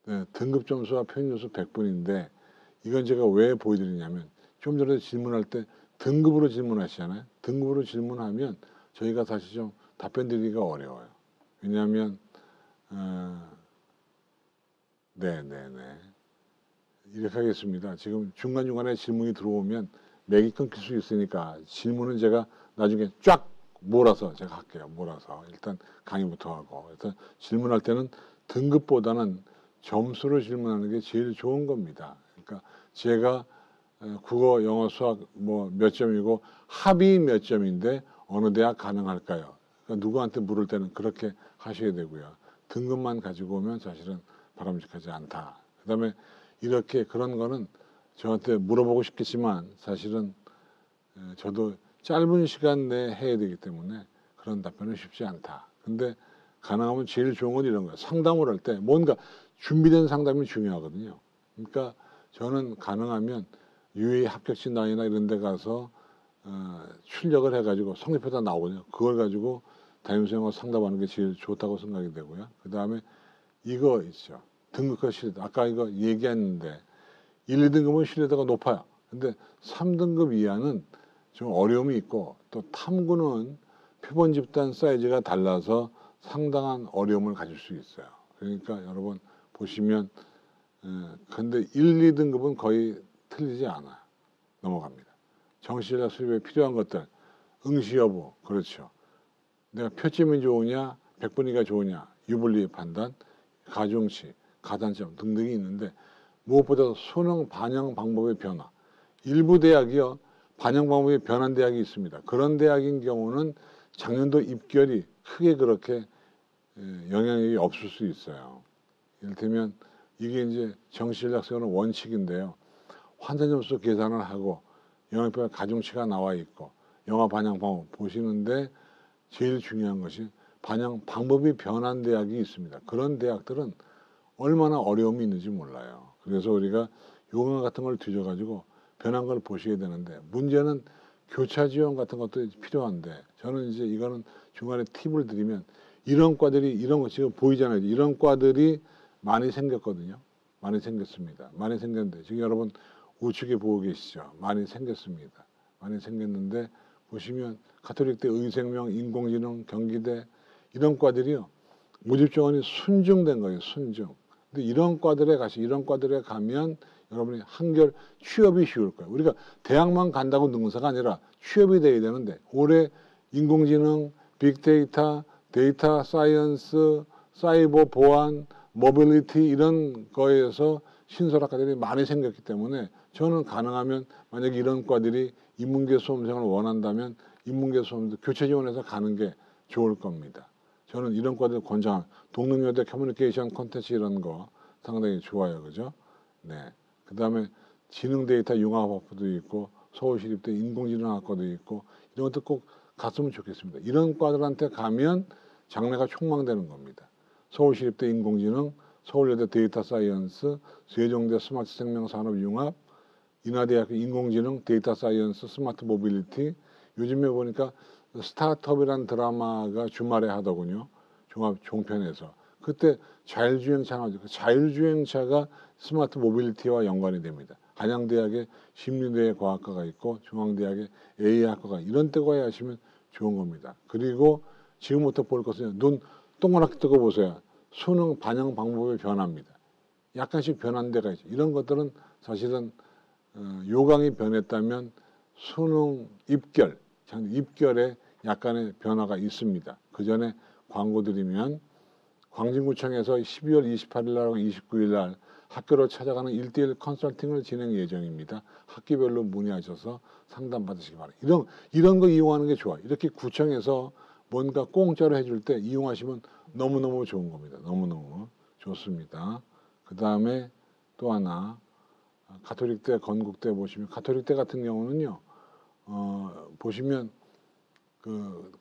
네, 등급 점수와 평균 점수 100분인데 이건 제가 왜 보여드리냐면 좀 전에 질문할 때 등급으로 질문하시잖아요. 등급으로 질문하면 저희가 사실 좀 답변 드리기가 어려워요. 왜냐하면 네네네 이렇게 하겠습니다. 지금 중간중간에 질문이 들어오면 맥이 끊길 수 있으니까 질문은 제가 나중에 쫙 몰아서 제가 할게요. 몰아서 일단 강의부터 하고 일단 질문할 때는 등급보다는 점수로 질문하는 게 제일 좋은 겁니다. 그러니까 제가 국어, 영어, 수학 뭐 몇 점이고 합이 몇 점인데 어느 대학 가능할까요? 그러니까 누구한테 물을 때는 그렇게 하셔야 되고요. 등급만 가지고 오면 사실은 바람직하지 않다. 그다음에 이렇게 그런 거는 저한테 물어보고 싶겠지만 사실은 저도 짧은 시간 내에 해야 되기 때문에 그런 답변은 쉽지 않다. 근데 가능하면 제일 좋은 건 이런 거예요. 상담을 할 때 뭔가 준비된 상담이 중요하거든요. 그러니까 저는 가능하면 UA 합격신 단위나 이런 데 가서 출력을 해가지고 성적표가 나오거든요. 그걸 가지고 담임선생님과 상담하는 게 제일 좋다고 생각이 되고요. 그 다음에 이거 있죠. 등급과 신뢰도. 아까 이거 얘기했는데 1, 2등급은 신뢰도가 높아요. 근데 3등급 이하는 좀 어려움이 있고 또 탐구는 표본 집단 사이즈가 달라서 상당한 어려움을 가질 수 있어요. 그러니까 여러분 보시면 근데 1, 2등급은 거의 틀리지 않아요. 넘어갑니다. 정시전략 수립에 필요한 것들 응시 여부 그렇죠. 내가 표점이 좋으냐 100분위가 좋으냐 유불리 판단 가중치 가산점 등등이 있는데 무엇보다 수능 반영 방법의 변화 일부 대학이요 반영 방법이 변한 대학이 있습니다. 그런 대학인 경우는 작년도 입결이 크게 그렇게 영향이 없을 수 있어요. 이를테면 이게 이제 정시전략 수업은 원칙인데요. 환산 점수 계산을 하고 영역별 가중치가 나와 있고 영어 반영 방법 보시는데 제일 중요한 것이 반영 방법이 변한 대학이 있습니다. 그런 대학들은 얼마나 어려움이 있는지 몰라요. 그래서 우리가 용어 같은 걸 뒤져가지고 변한 걸 보셔야 되는데 문제는 교차 지원 같은 것도 필요한데 저는 이제 이거는 중간에 팁을 드리면 이런 과들이 이런 거 지금 보이잖아요. 이런 과들이 많이 생겼거든요. 많이 생겼습니다. 많이 생겼는데 지금 여러분 우측에 보고 계시죠. 많이 생겼습니다. 많이 생겼는데 보시면 가톨릭대 의생명, 인공지능, 경기대 이런 과들이요. 모집 지원이 순증된 거예요. 순증. 근데 이런 과들에 가면 여러분이 한결 취업이 쉬울 거예요. 우리가 대학만 간다고 능사가 아니라 취업이 돼야 되는데 올해 인공지능, 빅데이터, 데이터 사이언스, 사이버 보안, 모빌리티 이런 거에서 신설학과들이 많이 생겼기 때문에 저는 가능하면 만약에 이런 과들이 인문계 수험생을 원한다면 인문계 수험도 교체 지원해서 가는 게 좋을 겁니다. 저는 이런 과들 권장, 동능여대 커뮤니케이션 콘텐츠 이런 거 상당히 좋아요. 그죠? 네. 그 다음에 지능 데이터 융합학부도 있고 서울시립대 인공지능학과도 있고 이런 것도 꼭 갔으면 좋겠습니다. 이런 과들한테 가면 장래가 촉망되는 겁니다. 서울시립대 인공지능, 서울여대 데이터 사이언스, 세종대 스마트 생명산업융합, 인하대학교 인공지능, 데이터 사이언스, 스마트 모빌리티 요즘에 보니까 스타트업이라는 드라마가 주말에 하더군요. 종편에서. 그때 자율주행차 나오죠. 그 자율주행차가 스마트 모빌리티와 연관이 됩니다. 한양대학에 심리대 과학과가 있고 중앙대학에 AI학과가 이런 데 가야 하시면 좋은 겁니다. 그리고 지금부터 볼 것은 눈 동그랗게 뜨고 보세요. 수능 반영 방법이 변합니다. 약간씩 변한 데가 있죠. 이런 것들은 사실은 요강이 변했다면 수능 입결에 약간의 변화가 있습니다. 그 전에 광고 드리면 광진구청에서 12월 28일 날하고 29일 날 학교로 찾아가는 1대1 컨설팅을 진행 예정입니다. 학기별로 문의하셔서 상담 받으시기 바랍니다. 이런 거 이용하는 게 좋아요. 이렇게 구청에서 뭔가 공짜로 해줄 때 이용하시면 너무너무 좋은 겁니다. 너무너무 좋습니다. 그 다음에 또 하나 가톨릭대, 건국대 보시면 가톨릭대 같은 경우는요. 보시면 그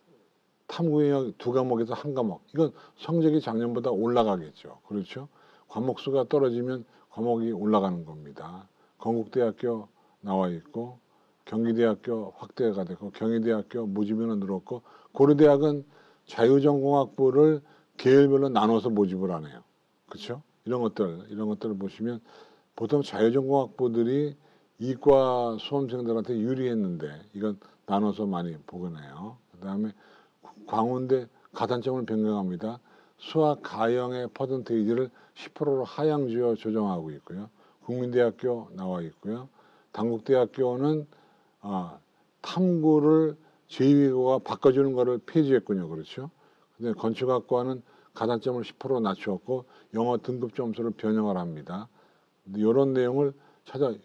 탐구영역 2과목에서 1과목 이건 성적이 작년보다 올라가겠죠. 그렇죠? 과목 수가 떨어지면 과목이 올라가는 겁니다. 건국대학교 나와 있고 경기대학교 확대가 되고 경희대학교 모집인은 늘었고 고려대학은 자유전공학부를 계열별로 나눠서 모집을 하네요. 그렇죠? 이런 것들을 보시면 보통 자유전공학부들이 이과 수험생들한테 유리했는데 이건 나눠서 많이 보거네요. 그 다음에 광운대 가산점을 변경합니다. 수학 가형의 퍼센테이지를 10%로 하향지어 조정하고 있고요. 국민대학교 나와 있고요. 단국대학교는 탐구를 제2외국어가 바꿔주는 것을 폐지했군요. 그렇죠? 근데 건축학과는 가산점을 10% 낮추었고 영어 등급 점수를 변형을 합니다. 이런 내용을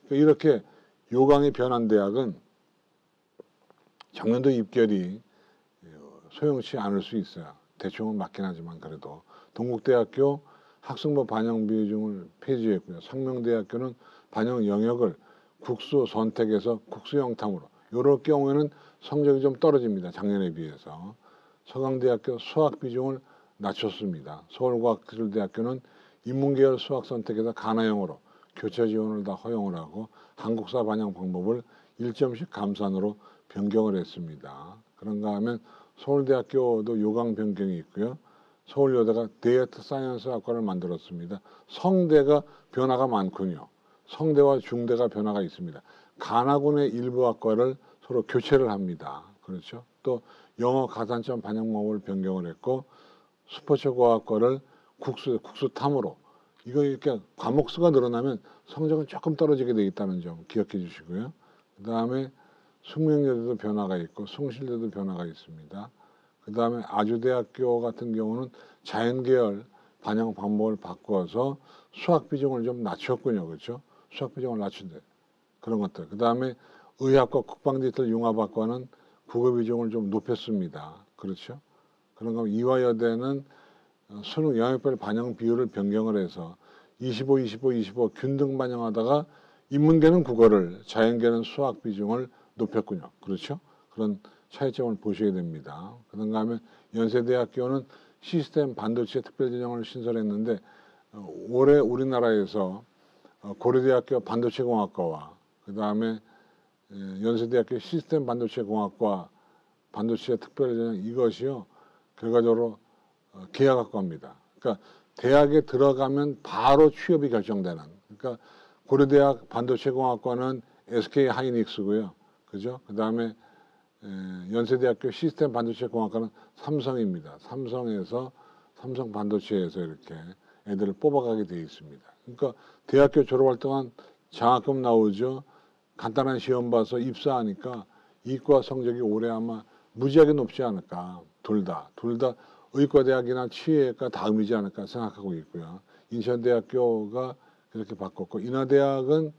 이렇게 요강이 변한 대학은 작년도 입결이 소용치 않을 수 있어요. 대충은 맞긴 하지만 그래도 동국대학교 학생부 반영 비중을 폐지했고요. 상명대학교는 반영 영역을 국수 선택에서 국수 영탐으로 이럴 경우에는 성적이 좀 떨어집니다. 작년에 비해서. 서강대학교 수학 비중을 낮췄습니다. 서울과학기술대학교는 인문계열 수학 선택에서 가나형으로 교차 지원을 다 허용을 하고 한국사 반영 방법을 1점씩 감산으로 변경을 했습니다. 그런가 하면 서울대학교도 요강 변경이 있고요. 서울여대가 데이터 사이언스 학과를 만들었습니다. 성대가 변화가 많군요. 성대와 중대가 변화가 있습니다. 간화군의 일부 학과를 서로 교체를 합니다. 그렇죠? 또 영어 가산점 반영 방법을 변경을 했고 스포츠과학과를 국수탐으로 이거 이렇게 과목 수가 늘어나면 성적은 조금 떨어지게 돼 있다는 점 기억해 주시고요. 그 다음에 숙명여대도 변화가 있고 숭실대도 변화가 있습니다. 그 다음에 아주대학교 같은 경우는 자연계열 반영 방법을 바꿔서 수학 비중을 좀 낮췄군요. 그렇죠? 수학 비중을 낮춘대. 그런 것들. 그 다음에 의학과 국방디지털 융합학과는 국어 비중을 좀 높였습니다. 그렇죠? 그런가 하면 이화여대는 수능 영역별 반영 비율을 변경을 해서 25, 25, 25 균등 반영하다가 인문계는 국어를, 자연계는 수학 비중을 높였군요. 그렇죠? 그런 차이점을 보셔야 됩니다. 그런가 하면 연세대학교는 시스템 반도체 특별전형을 신설했는데 올해 우리나라에서 고려대학교 반도체공학과와 그 다음에 연세대학교 시스템 반도체공학과 반도체 특별전형 이것이요 결과적으로 계약학과입니다. 그러니까 대학에 들어가면 바로 취업이 결정되는. 그러니까 고려대학 반도체공학과는 SK 하이닉스고요. 그죠? 그 다음에 연세대학교 시스템 반도체공학과는 삼성입니다. 삼성 반도체에서 이렇게 애들을 뽑아가게 되어 있습니다. 그러니까 대학교 졸업할 동안 장학금 나오죠. 간단한 시험 봐서 입사하니까 이과 성적이 올해 아마 무지하게 높지 않을까. 둘 다 의과대학이나 치의과 다음이지 않을까 생각하고 있고요. 인천대학교가 그렇게 바꿨고 인하대학은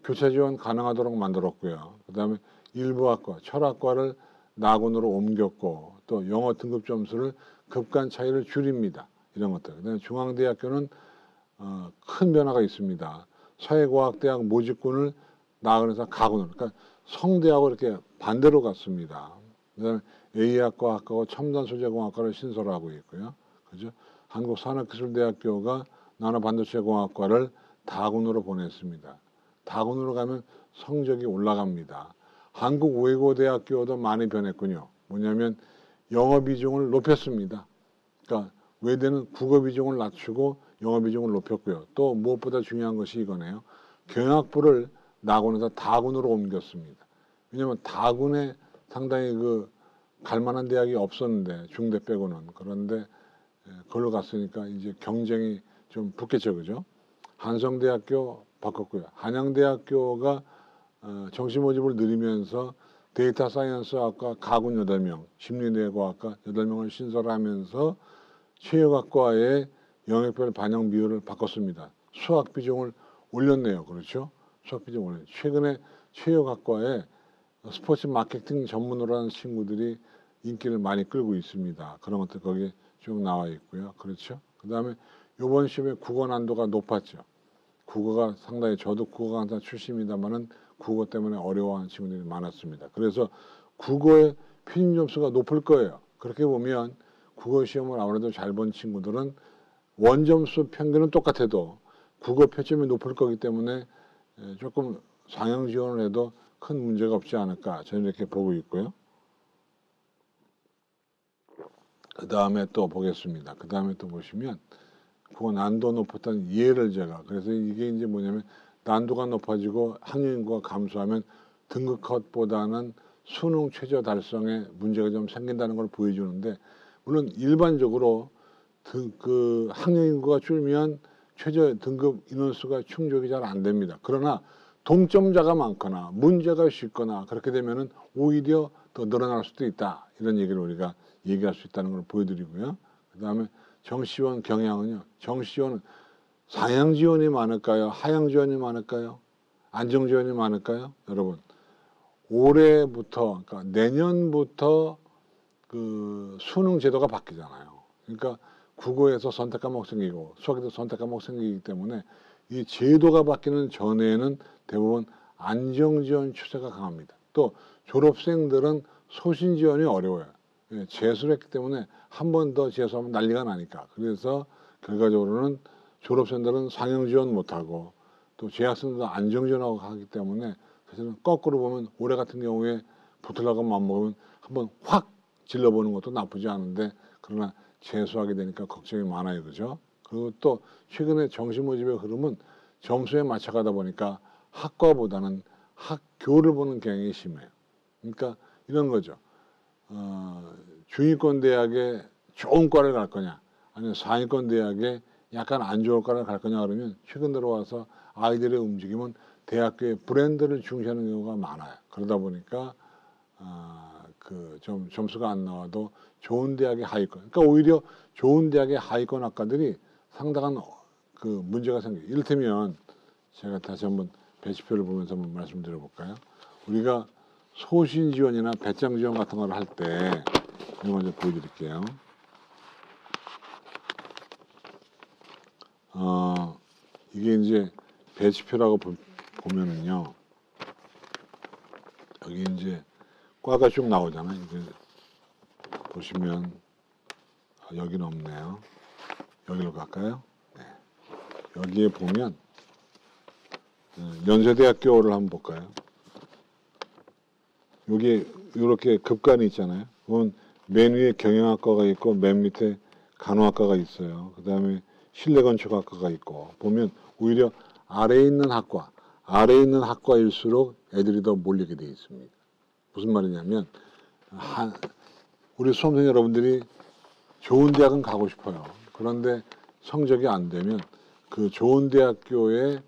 교차 지원 가능하도록 만들었고요. 그 다음에 일부 학과, 철학과를 나군으로 옮겼고 또 영어 등급 점수를 급간 차이를 줄입니다. 이런 것들. 그다음에 중앙대학교는 큰 변화가 있습니다. 사회과학대학 모집군을 나군에서 가군으로. 그러니까 성대하고 이렇게 반대로 갔습니다. 그다음에 AI학과 학과고 첨단소재공학과를 신설하고 있고요. 그죠? 한국산업기술대학교가 나노반도체공학과를 다군으로 보냈습니다. 다군으로 가면 성적이 올라갑니다. 한국외고대학교도 많이 변했군요. 뭐냐면 영어 비중을 높였습니다. 그러니까 외대는 국어 비중을 낮추고 영어 비중을 높였고요. 또 무엇보다 중요한 것이 이거네요. 경영학부를 나군에서 다군으로 옮겼습니다. 왜냐하면 다군에 상당히 갈만한 대학이 없었는데 중대 빼고는. 그런데 그걸로 갔으니까 이제 경쟁이 좀 붙겠죠, 그죠? 한성대학교 바꿨고요. 한양대학교가 정시 모집을 늘리면서 데이터 사이언스학과 가군 8명, 심리뇌과학과 8명을 신설하면서 체육학과의 영역별 반영 비율을 바꿨습니다. 수학 비중을 올렸네요. 그렇죠? 수학 비중을 올렸네요. 최근에 체육학과에 스포츠 마케팅 전문으로 하는 친구들이 인기를 많이 끌고 있습니다. 그런 것들 거기에 쭉 나와 있고요. 그렇죠? 그 다음에 이번 시험에 국어 난도가 높았죠. 국어가 상당히, 저도 국어 강사 출신입니다만은 국어 때문에 어려워하는 친구들이 많았습니다. 그래서 국어의 평균 점수가 높을 거예요. 그렇게 보면 국어 시험을 아무래도 잘 본 친구들은 원점수 평균은 똑같아도 국어 표점이 높을 거기 때문에 조금 상향 지원을 해도 큰 문제가 없지 않을까, 저는 이렇게 보고 있고요. 그 다음에 또 보겠습니다. 그 다음에 또 보시면 국어 난도 높았던 예를 제가, 그래서 이게 이제 뭐냐면 난도가 높아지고 학력 인구가 감소하면 등급 컷보다는 수능 최저 달성에 문제가 좀 생긴다는 걸 보여주는데, 물론 일반적으로 그 학력 인구가 줄면 최저 등급 인원수가 충족이 잘 안 됩니다. 그러나 동점자가 많거나 문제가 쉽거나 그렇게 되면은 오히려 더 늘어날 수도 있다, 이런 얘기를 우리가 얘기할 수 있다는 걸 보여드리고요. 그 다음에 정시원 경향은요. 정시원은 상향 지원이 많을까요? 하향 지원이 많을까요? 안정 지원이 많을까요? 여러분, 올해부터, 그러니까 내년부터 그 수능 제도가 바뀌잖아요. 그러니까 국어에서 선택 과목 생기고 수학에서 선택 과목 생기기 때문에 이 제도가 바뀌는 전에는 대부분 안정 지원 추세가 강합니다. 또 졸업생들은 소신 지원이 어려워요. 재수를 했기 때문에 한 번 더 재수하면 난리가 나니까. 그래서 결과적으로는 졸업생들은 상향 지원 못하고 또 재학생들도 안정 지원하고 하기 때문에 사실은 거꾸로 보면 올해 같은 경우에 붙으려고 마음먹으면 한번 확 질러보는 것도 나쁘지 않은데, 그러나 재수하게 되니까 걱정이 많아요. 그죠? 그리고 또 최근에 정시 모집의 흐름은 점수에 맞춰가다 보니까 학과보다는 학교를 보는 경향이 심해요. 그러니까 이런 거죠. 중위권 대학에 좋은 과를 갈 거냐, 아니면 상위권 대학에 약간 안 좋은 과를 갈 거냐 그러면 최근 들어와서 아이들의 움직임은 대학교의 브랜드를 중시하는 경우가 많아요. 그러다 보니까 좀 점수가 안 나와도 좋은 대학의 하위권, 그러니까 오히려 좋은 대학의 하위권 학과들이 상당한 문제가 생겨요. 이를테면 제가 다시 한번 배치표를 보면서 한번 말씀드려 볼까요? 우리가 소신 지원이나 배짱 지원 같은 걸 할 때 이거 먼저 보여드릴게요. 이게 이제 배치표라고 보면은요, 여기 이제 과가 쭉 나오잖아요. 이게 보시면 여기는 없네요. 여기로 갈까요? 네. 여기에 보면 연세대학교를 한번 볼까요? 여기 이렇게 급간이 있잖아요. 그건 맨 위에 경영학과가 있고 맨 밑에 간호학과가 있어요. 그 다음에 실내건축학과가 있고, 보면 오히려 아래에 있는 학과일수록 애들이 더 몰리게 되어 있습니다. 무슨 말이냐면 우리 수험생 여러분들이 좋은 대학은 가고 싶어요. 그런데 성적이 안 되면 그 좋은 대학교에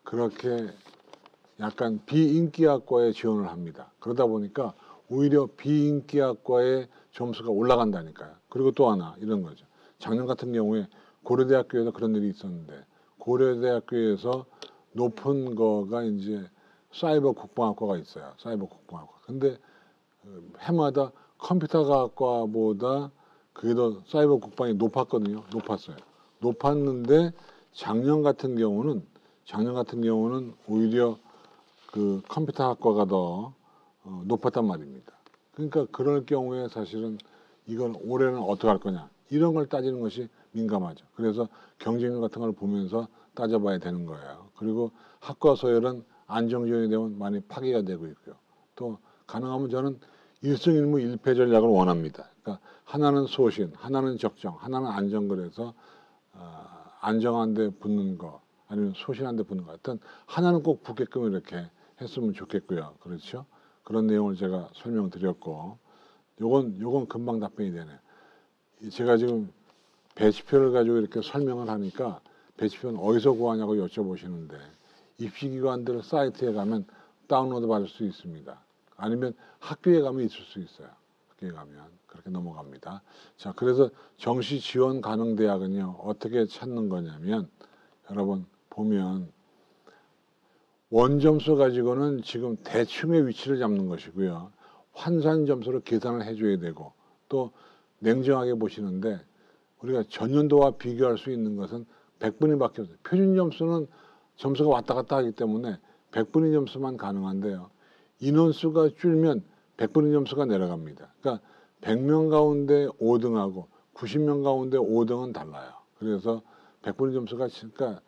그렇게 약간 비인기학과에 지원을 합니다. 그러다 보니까 오히려 비인기학과의 점수가 올라간다니까요. 그리고 또 하나 이런 거죠. 작년 같은 경우에 고려대학교에서 그런 일이 있었는데, 고려대학교에서 높은 거가 이제 사이버 국방학과가 있어요. 사이버 국방학과. 근데 해마다 컴퓨터과학과보다 그게 더 사이버 국방이 높았거든요. 높았는데 작년 같은 경우는 오히려 그 컴퓨터학과가 더 높았단 말입니다. 그러니까 그럴 경우에 사실은 이건 올해는 어떻게 할 거냐, 이런 걸 따지는 것이 민감하죠. 그래서 경쟁률 같은 걸 보면서 따져봐야 되는 거예요. 그리고 학과 서열은 안정지원이 되면 많이 파기가 되고 있고요. 또 가능하면 저는 일승일무 일패 전략을 원합니다. 그러니까 하나는 소신, 하나는 적정, 하나는 안정. 그래서 안정한 데 붙는 거 아니면 소신한 데 붙는 거 하여튼 하나는 꼭 붙게끔 이렇게 했으면 좋겠고요. 그렇죠? 그런 내용을 제가 설명드렸고 요건 금방 답변이 되네요. 제가 지금 배치표를 가지고 이렇게 설명을 하니까 배치표는 어디서 구하냐고 여쭤보시는데 입시기관들 사이트에 가면 다운로드 받을 수 있습니다. 아니면 학교에 가면 있을 수 있어요. 학교에 가면 그렇게 넘어갑니다. 자, 그래서 정시 지원 가능 대학은요 어떻게 찾는 거냐면 여러분 보면 원점수 가지고는 지금 대충의 위치를 잡는 것이고요. 환산 점수로 계산을 해줘야 되고 또 냉정하게 보시는데 우리가 전년도와 비교할 수 있는 것은 100분위밖에 없어요. 표준 점수는 점수가 왔다 갔다 하기 때문에 100분위 점수만 가능한데요. 인원수가 줄면 100분위 점수가 내려갑니다. 그러니까 100명 가운데 5등하고 90명 가운데 5등은 달라요. 그래서 100분위 점수가 그러니까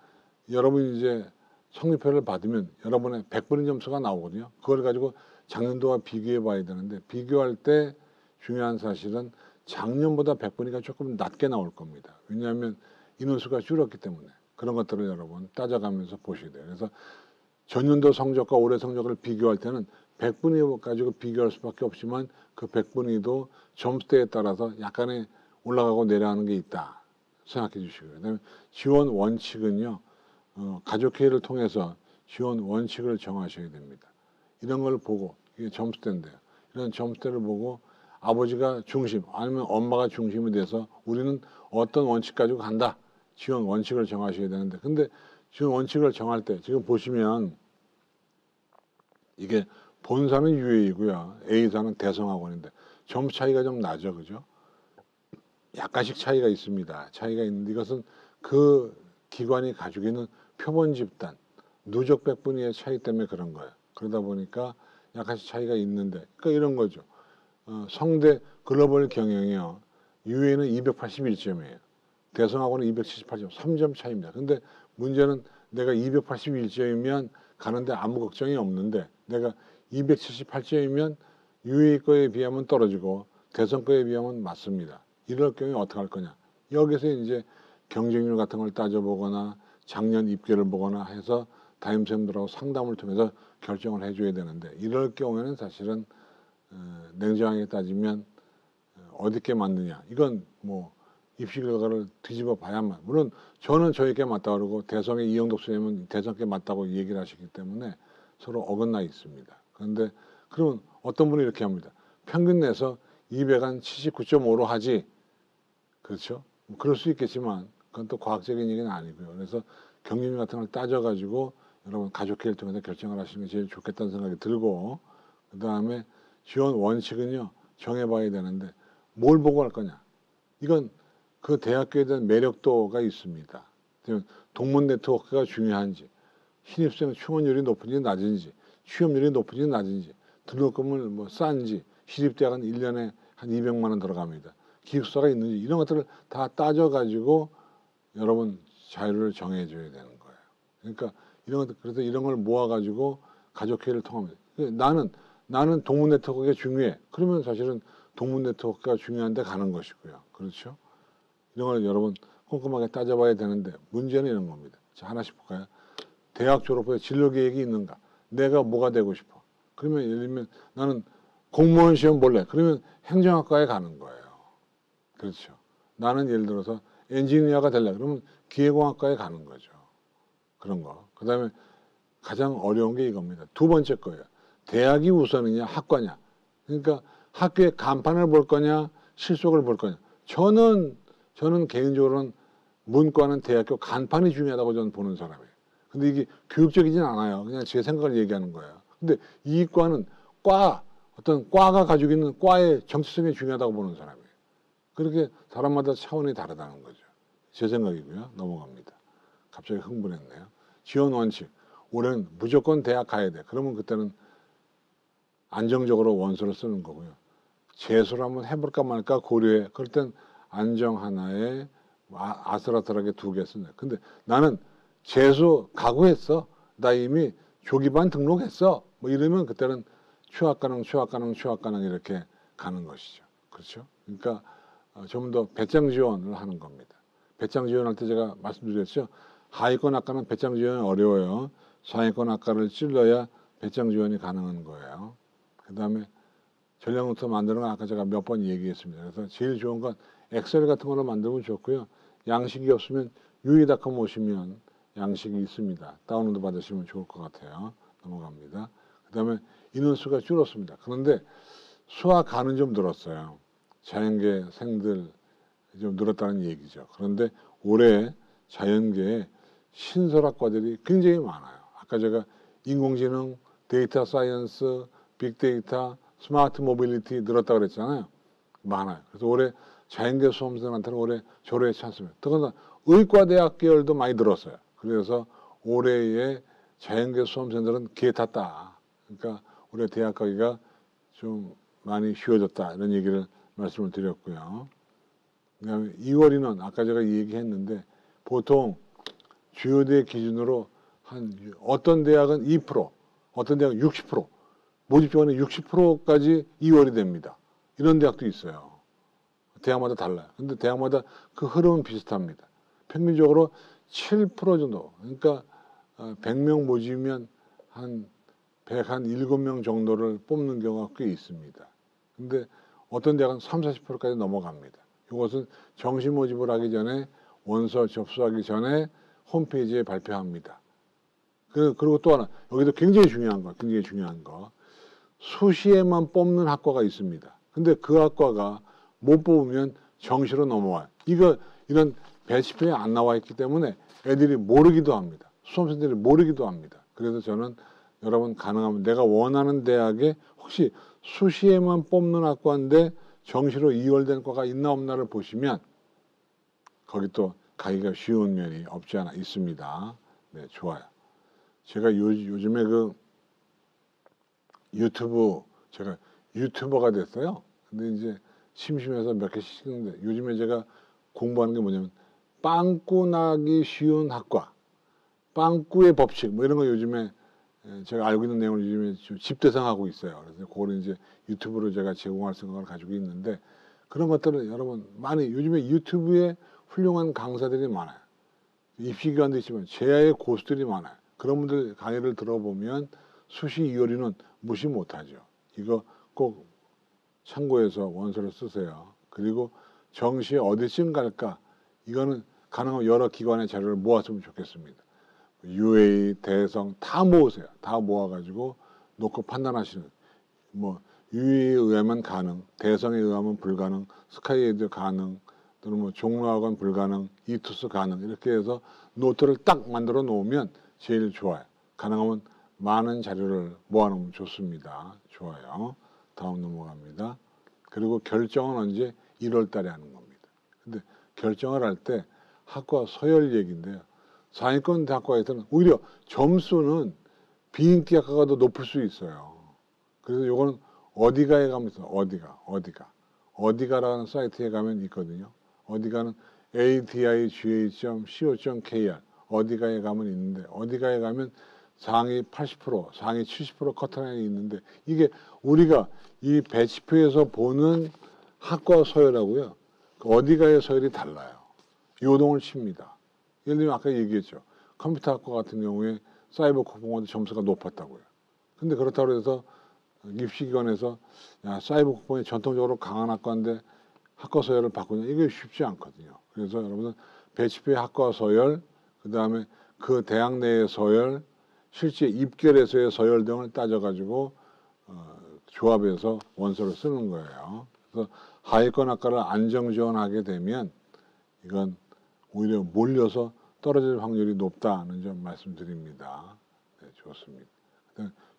여러분이 이제 성립표를 받으면 여러분의 100분위 점수가 나오거든요. 그걸 가지고 작년도와 비교해 봐야 되는데 비교할 때 중요한 사실은 작년보다 100분위가 조금 낮게 나올 겁니다. 왜냐하면 인원수가 줄었기 때문에 그런 것들을 여러분 따져가면서 보셔야 돼요. 그래서 전년도 성적과 올해 성적을 비교할 때는 100분위 가지고 비교할 수밖에 없지만 그 100분위도 점수대에 따라서 약간의 올라가고 내려가는 게 있다 생각해 주시고요. 그다음에 지원 원칙은요. 가족회의를 통해서 지원 원칙을 정하셔야 됩니다. 이런 걸 보고 이게 점수대인데요. 이런 점수대를 보고 아버지가 중심 아니면 엄마가 중심이 돼서 우리는 어떤 원칙 가지고 간다. 지원 원칙을 정하셔야 되는데 근데 지원 원칙을 정할 때 지금 보시면 이게 본사는 UA이고요. A사는 대성학원인데 점수 차이가 좀 나죠. 그죠? 약간씩 차이가 있습니다. 차이가 있는데 이것은 그 기관이 가지고 있는 표본 집단, 누적 백분위의 차이 때문에 그런 거예요. 그러다 보니까 약간씩 차이가 있는데 그러니까 이런 거죠. 성대 글로벌 경영이요. UA는 281점이에요. 대성학원은 278점, 3점 차이입니다. 근데 문제는 내가 281점이면 가는데 아무 걱정이 없는데 내가 278점이면 UA 거에 비하면 떨어지고 대성 거에 비하면 맞습니다. 이럴 경우에 어떻게 할 거냐. 여기서 이제 경쟁률 같은 걸 따져보거나 작년 입계를 보거나 해서 담임선생님들하고 상담을 통해서 결정을 해줘야 되는데 이럴 경우에는 사실은 냉정하게 따지면 어디께 맞느냐. 이건 뭐 입시 결과를 뒤집어 봐야만. 물론 저는 저에게 맞다 그러고 대성의 이영덕 선생님은 대성께 맞다고 얘기를 하시기 때문에 서로 어긋나 있습니다. 그런데 그러면 어떤 분이 이렇게 합니다. 평균 내서 200한 79.5로 하지. 그렇죠? 뭐 그럴 수 있겠지만 그건 또 과학적인 얘기는 아니고요. 그래서 경쟁률 같은 걸 따져가지고 여러분 가족회의를 통해서 결정을 하시는 게 제일 좋겠다는 생각이 들고 그 다음에 지원 원칙은요. 정해봐야 되는데 뭘 보고 할 거냐. 이건 그 대학교에 대한 매력도가 있습니다. 동문 네트워크가 중요한지 신입생 충원율이 높은지 낮은지 취업률이 높은지 낮은지 등록금을 뭐 싼지 시립대학은 1년에 한 200만 원 들어갑니다. 기숙사가 있는지 이런 것들을 다 따져가지고 여러분 자료를 정해줘야 되는 거예요. 그러니까 이런 것들 그래서 이런 걸 모아가지고 가족회의를 통합니다. 나는 동문 네트워크가 중요해. 그러면 사실은 동문 네트워크가 중요한데 가는 것이고요. 그렇죠? 이런 걸 여러분 꼼꼼하게 따져봐야 되는데 문제는 이런 겁니다. 자, 하나씩 볼까요? 대학 졸업 후에 진로 계획이 있는가? 내가 뭐가 되고 싶어? 그러면 예를 들면 나는 공무원 시험 볼래. 그러면 행정학과에 가는 거예요. 그렇죠. 나는 예를 들어서 엔지니어가 될래. 그러면 기계공학과에 가는 거죠. 그런 거. 그 다음에 가장 어려운 게 이겁니다. 두 번째 거예요. 대학이 우선이냐 학과냐. 그러니까 학교에 간판을 볼 거냐 실속을 볼 거냐. 저는 개인적으로는 문과는 대학교 간판이 중요하다고 저는 보는 사람이에요. 근데 이게 교육적이진 않아요. 그냥 제 생각을 얘기하는 거예요. 근데 이과는 어떤 과가 가지고 있는 과의 정체성이 중요하다고 보는 사람이에요. 그렇게 사람마다 차원이 다르다는 거죠. 제 생각이고요. 넘어갑니다. 갑자기 흥분했네요. 지원 원칙. 올해는 무조건 대학 가야 돼. 그러면 그때는 안정적으로 원서를 쓰는 거고요. 재수를 한번 해볼까 말까 고려해. 그럴 땐 안정 하나에 아슬아슬하게 2개 쓴다. 근데 나는 재수 각오했어. 나 이미 조기반 등록했어. 뭐 이러면 그때는 추락 가능, 추락 가능, 추락 가능 이렇게 가는 것이죠. 그렇죠? 그러니까 좀 더 배짱 지원을 하는 겁니다. 배짱 지원할 때 제가 말씀드렸죠. 하위권 학과는 배짱 지원이 어려워요. 상위권 학과를 찔러야 배짱 지원이 가능한 거예요. 그 다음에 전략노트 만드는 건 아까 제가 몇 번 얘기했습니다. 그래서 제일 좋은 건 엑셀 같은 거로 만들면 좋고요. 양식이 없으면 유이닷컴 오시면 양식이 있습니다. 다운로드 받으시면 좋을 것 같아요. 넘어갑니다. 그 다음에 인원수가 줄었습니다. 그런데 수학가는 좀 늘었어요. 자연계생들 좀 늘었다는 얘기죠. 그런데 올해 자연계에 신설학과들이 굉장히 많아요. 아까 제가 인공지능, 데이터 사이언스, 빅데이터, 스마트 모빌리티 늘었다고 그랬잖아요. 많아요. 그래서 올해 자연계 수험생한테는 올해 조례에 찬스입니다. 더군다나 의과대학 계열도 많이 늘었어요. 그래서 올해의 자연계 수험생들은 기회 탔다. 그러니까 올해 대학 가기가 좀 많이 쉬워졌다. 이런 얘기를 말씀을 드렸고요. 그다음에 2월이는 아까 제가 얘기했는데 보통 주요대 기준으로 한 어떤 대학은 2%, 어떤 대학은 60%, 모집 지원에 60%까지 2월이 됩니다. 이런 대학도 있어요. 대학마다 달라요. 근데 대학마다 그 흐름은 비슷합니다. 평균적으로 7% 정도. 그러니까 100명 모집이면 한 107명 정도를 뽑는 경우가 꽤 있습니다. 근데 어떤 대학은 30, 40%까지 넘어갑니다. 이것은 정시 모집을 하기 전에 원서 접수하기 전에 홈페이지에 발표합니다. 그리고 또 하나, 여기도 굉장히 중요한 거. 수시에만 뽑는 학과가 있습니다. 근데 그 학과가 못 뽑으면 정시로 넘어와요. 이런 배치표에 안 나와 있기 때문에 애들이 모르기도 합니다. 수험생들이 모르기도 합니다. 그래서 저는 여러분 가능하면 내가 원하는 대학에 혹시 수시에만 뽑는 학과인데 정시로 이월된 과가 있나 없나를 보시면 거기 또 가기가 쉬운 면이 없지 않아 있습니다. 네, 좋아요. 제가 요즘에 제가 유튜버가 됐어요. 근데 이제 심심해서 몇 개씩 찍는데 요즘에 제가 공부하는 게 뭐냐면 빵꾸 나기 쉬운 학과, 빵꾸의 법칙 뭐 이런 거 요즘에 제가 알고 있는 내용을 요즘에 좀 집대성하고 있어요. 그래서 그거를 이제 유튜브로 제가 제공할 생각을 가지고 있는데 그런 것들은 여러분 많이 요즘에 유튜브에 훌륭한 강사들이 많아요. 입시기관도 있지만 제야의 고수들이 많아요. 그런 분들 강의를 들어보면 수시 이월이는 무시 못하죠. 이거 꼭 참고해서 원서를 쓰세요. 그리고 정시에 어디쯤 갈까? 이거는 가능하면 여러 기관의 자료를 모았으면 좋겠습니다. UA, 대성 다 모으세요. 다 모아가지고 놓고 판단하시는. 뭐 UA에 의하면 가능, 대성에 의하면 불가능, 스카이에이드 가능, 또는 뭐 종로학원 불가능, 이투스 가능 이렇게 해서 노트를 딱 만들어 놓으면 제일 좋아요. 가능하면 많은 자료를 모아놓으면 좋습니다. 좋아요. 다음 넘어갑니다. 그리고 결정은 언제? 1월 달에 하는 겁니다. 근데 결정을 할 때 학과 서열 얘기인데요. 상위권 대학과에서는 오히려 점수는 비인기 학과가 더 높을 수 있어요. 그래서 요거는 어디가에 가면 있어요. 어디가라는 사이트에 가면 있거든요. 어디가는 adi.ga.co.kr 어디가에 가면 있는데 어디가에 가면 상위 80%, 상위 70% 커트라인이 있는데 이게 우리가 이 배치표에서 보는 학과 서열하고요. 어디가의 서열이 달라요. 요동을 칩니다. 예를 들면 아까 얘기했죠. 컴퓨터학과 같은 경우에 사이버 국뽕어도 점수가 높았다고요. 근데 그렇다고 해서 입시기관에서 야, 사이버 국뽕이 전통적으로 강한 학과인데 학과 서열을 바꾸냐 이게 쉽지 않거든요. 그래서 여러분은 배치표의 학과 서열, 그 다음에 그 대학 내의 서열, 실제 입결에서의 서열 등을 따져가지고 조합해서 원서를 쓰는 거예요. 그래서 하위권 학과를 안정 지원하게 되면 이건 오히려 몰려서 떨어질 확률이 높다는 점 말씀드립니다. 네, 좋습니다.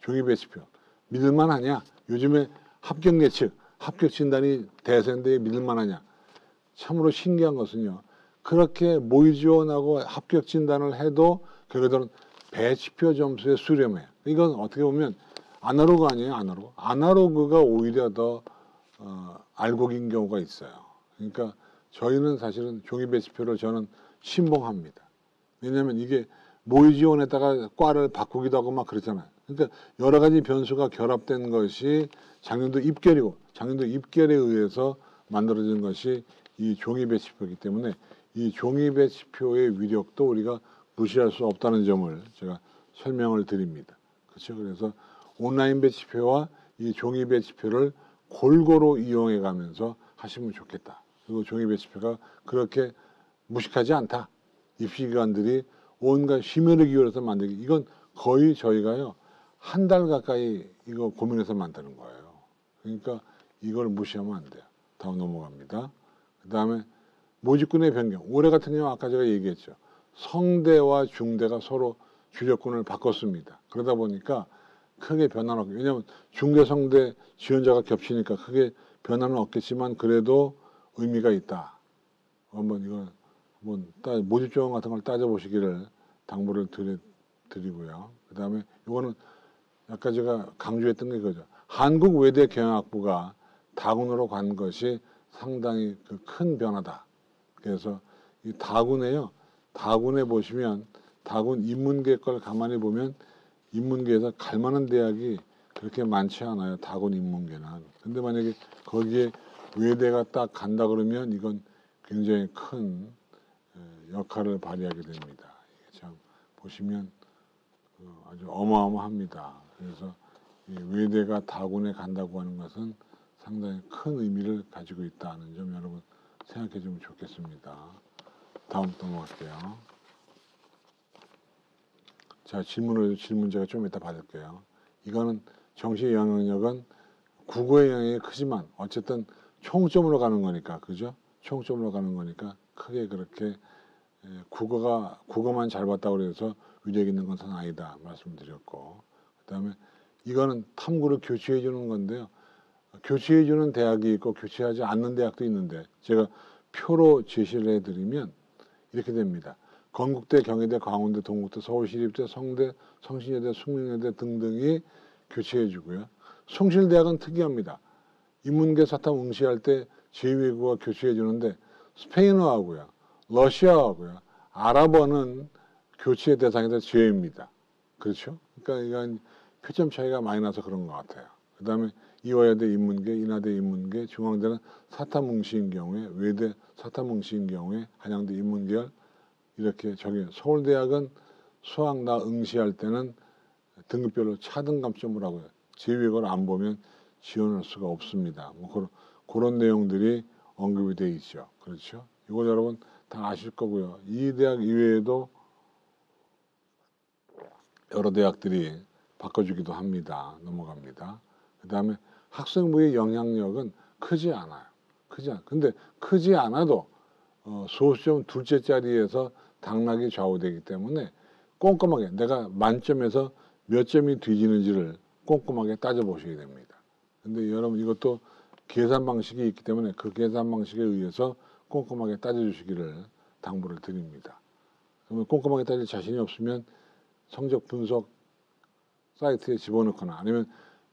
종이 배치표 믿을만하냐? 요즘에 합격 예측, 합격 진단이 대세인데 믿을만하냐? 참으로 신기한 것은요. 그렇게 모의 지원하고 합격 진단을 해도 결과적으로 배치표 점수에 수렴해요. 이건 어떻게 보면 아날로그 아니에요, 아날로그. 아날로그가 오히려 더 알곡인 경우가 있어요. 그러니까 저희는 사실은 종이 배치표를 저는 신봉합니다. 왜냐하면 이게 모의 지원에다가 과를 바꾸기도 하고 막 그랬잖아요. 그러니까 여러 가지 변수가 결합된 것이 작년도 입결이고 작년도 입결에 의해서 만들어진 것이 이 종이 배치표이기 때문에 이 종이 배치표의 위력도 우리가 무시할 수 없다는 점을 제가 설명을 드립니다. 그렇죠? 그래서 온라인 배치표와 이 종이 배치표를 골고루 이용해 가면서 하시면 좋겠다. 그리고 종이 배치표가 그렇게 무식하지 않다. 입시기관들이 온갖 심혈을 기울여서 만들기. 이건 거의 저희가요, 한 달 가까이 이거 고민해서 만드는 거예요. 그러니까 이걸 무시하면 안 돼요. 다음 넘어갑니다. 그 다음에 모집군의 변경. 올해 같은 경우 아까 제가 얘기했죠. 성대와 중대가 서로 주력군을 바꿨습니다. 그러다 보니까 크게 변화는 없고, 왜냐하면 중대 성대 지원자가 겹치니까 크게 변화는 없겠지만 그래도 의미가 있다. 한번 이걸 모집 조항 같은 걸 따져보시기를 당부를 드리고요. 그 다음에 이거는 아까 제가 강조했던 게 그거죠. 한국외대경영학부가 다군으로 간 것이 상당히 큰 변화다. 그래서 이 다군에요. 다군에 보시면 다군 인문계 걸 가만히 보면 인문계에서 갈 만한 대학이 그렇게 많지 않아요. 다군 인문계는. 근데 만약에 거기에 외대가 딱 간다 그러면 이건 굉장히 큰 역할을 발휘하게 됩니다. 이게 참 보시면 아주 어마어마합니다. 그래서 이 외대가 다군에 간다고 하는 것은 상당히 큰 의미를 가지고 있다는 점 여러분 생각해 주면 좋겠습니다. 다음 넘어갈게요. 자, 질문 제가 좀 이따 받을게요. 이거는 정시의 영향력은 국어의 영향이 크지만 어쨌든 총점으로 가는 거니까, 그죠? 총점으로 가는 거니까 크게 그렇게 국어만 잘 봤다고 해서 위력 있는 것은 아니다 말씀드렸고, 그다음에 이거는 탐구를 교치해 주는 건데요. 교치해 주는 대학이 있고 교치하지 않는 대학도 있는데 제가 표로 제시를 해드리면 이렇게 됩니다. 건국대, 경희대, 광운대, 동국대, 서울시립대, 성대, 성신여대, 숙명여대 등등이 교치해 주고요. 숭실대학은 특이합니다. 인문계 사탐 응시할 때 제2외국어 교치해 주는데 스페인어하고요, 러시아하고요, 아랍어는 교치의 대상에서 제외입니다. 그렇죠? 그러니까 이건 표점 차이가 많이 나서 그런 것 같아요. 그 다음에 이화여대 인문계, 인하대 인문계, 중앙대는 사탐 응시인 경우에, 외대 사탐 응시인 경우에, 한양대 인문계열 이렇게 서울대학은 수학나 응시할 때는 등급별로 차등 감점을 하고요. 제2외국어를 안 보면 지원할 수가 없습니다. 뭐 그런 내용들이 언급이 되어 있죠. 그렇죠? 이거 여러분 다 아실 거고요. 이 대학 이외에도 여러 대학들이 바꿔주기도 합니다. 넘어갑니다. 그 다음에 학생부의 영향력은 크지 않아요. 근데 크지 않아도 수업시험 둘째 자리에서 당락이 좌우되기 때문에 꼼꼼하게 내가 만점에서 몇 점이 뒤지는지를 꼼꼼하게 따져보셔야 됩니다. 근데 여러분 이것도 계산 방식이 있기 때문에 그 계산 방식에 의해서 꼼꼼하게 따져주시기를 당부를 드립니다. 그러면 꼼꼼하게 따질 자신이 없으면 성적 분석 사이트에 집어넣거나 아니면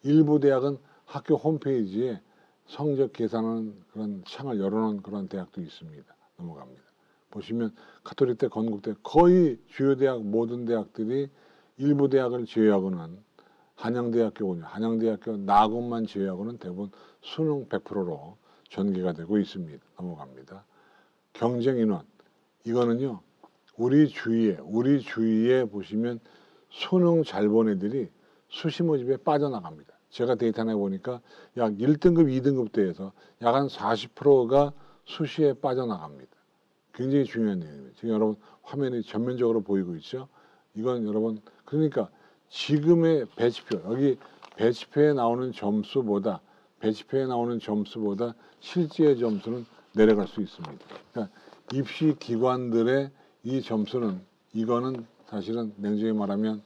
일부 대학은 학교 홈페이지에 성적 계산하는 그런 창을 열어놓은 그런 대학도 있습니다. 넘어갑니다. 보시면 가톨릭대, 건국대 거의 주요 대학 모든 대학들이 일부 대학을 제외하고는 한양대학교군요. 한양대학교 나군만 제외하고는 대부분 수능 100%로 전개가 되고 있습니다. 넘어갑니다. 경쟁 인원 이거는요. 우리 주위에 보시면 수능 잘 본 애들이 수시 모집에 빠져나갑니다. 제가 데이터 내 보니까 약 1등급, 2등급 대에서 약 한 40%가 수시에 빠져나갑니다. 굉장히 중요한 내용입니다. 지금 여러분 화면이 전면적으로 보이고 있죠. 이건 여러분 그러니까 지금의 배치표 여기 배치표에 나오는 점수보다 실제의 점수는 내려갈 수 있습니다. 그러니까 입시 기관들의 이 점수는 이거는 사실은 냉정히 말하면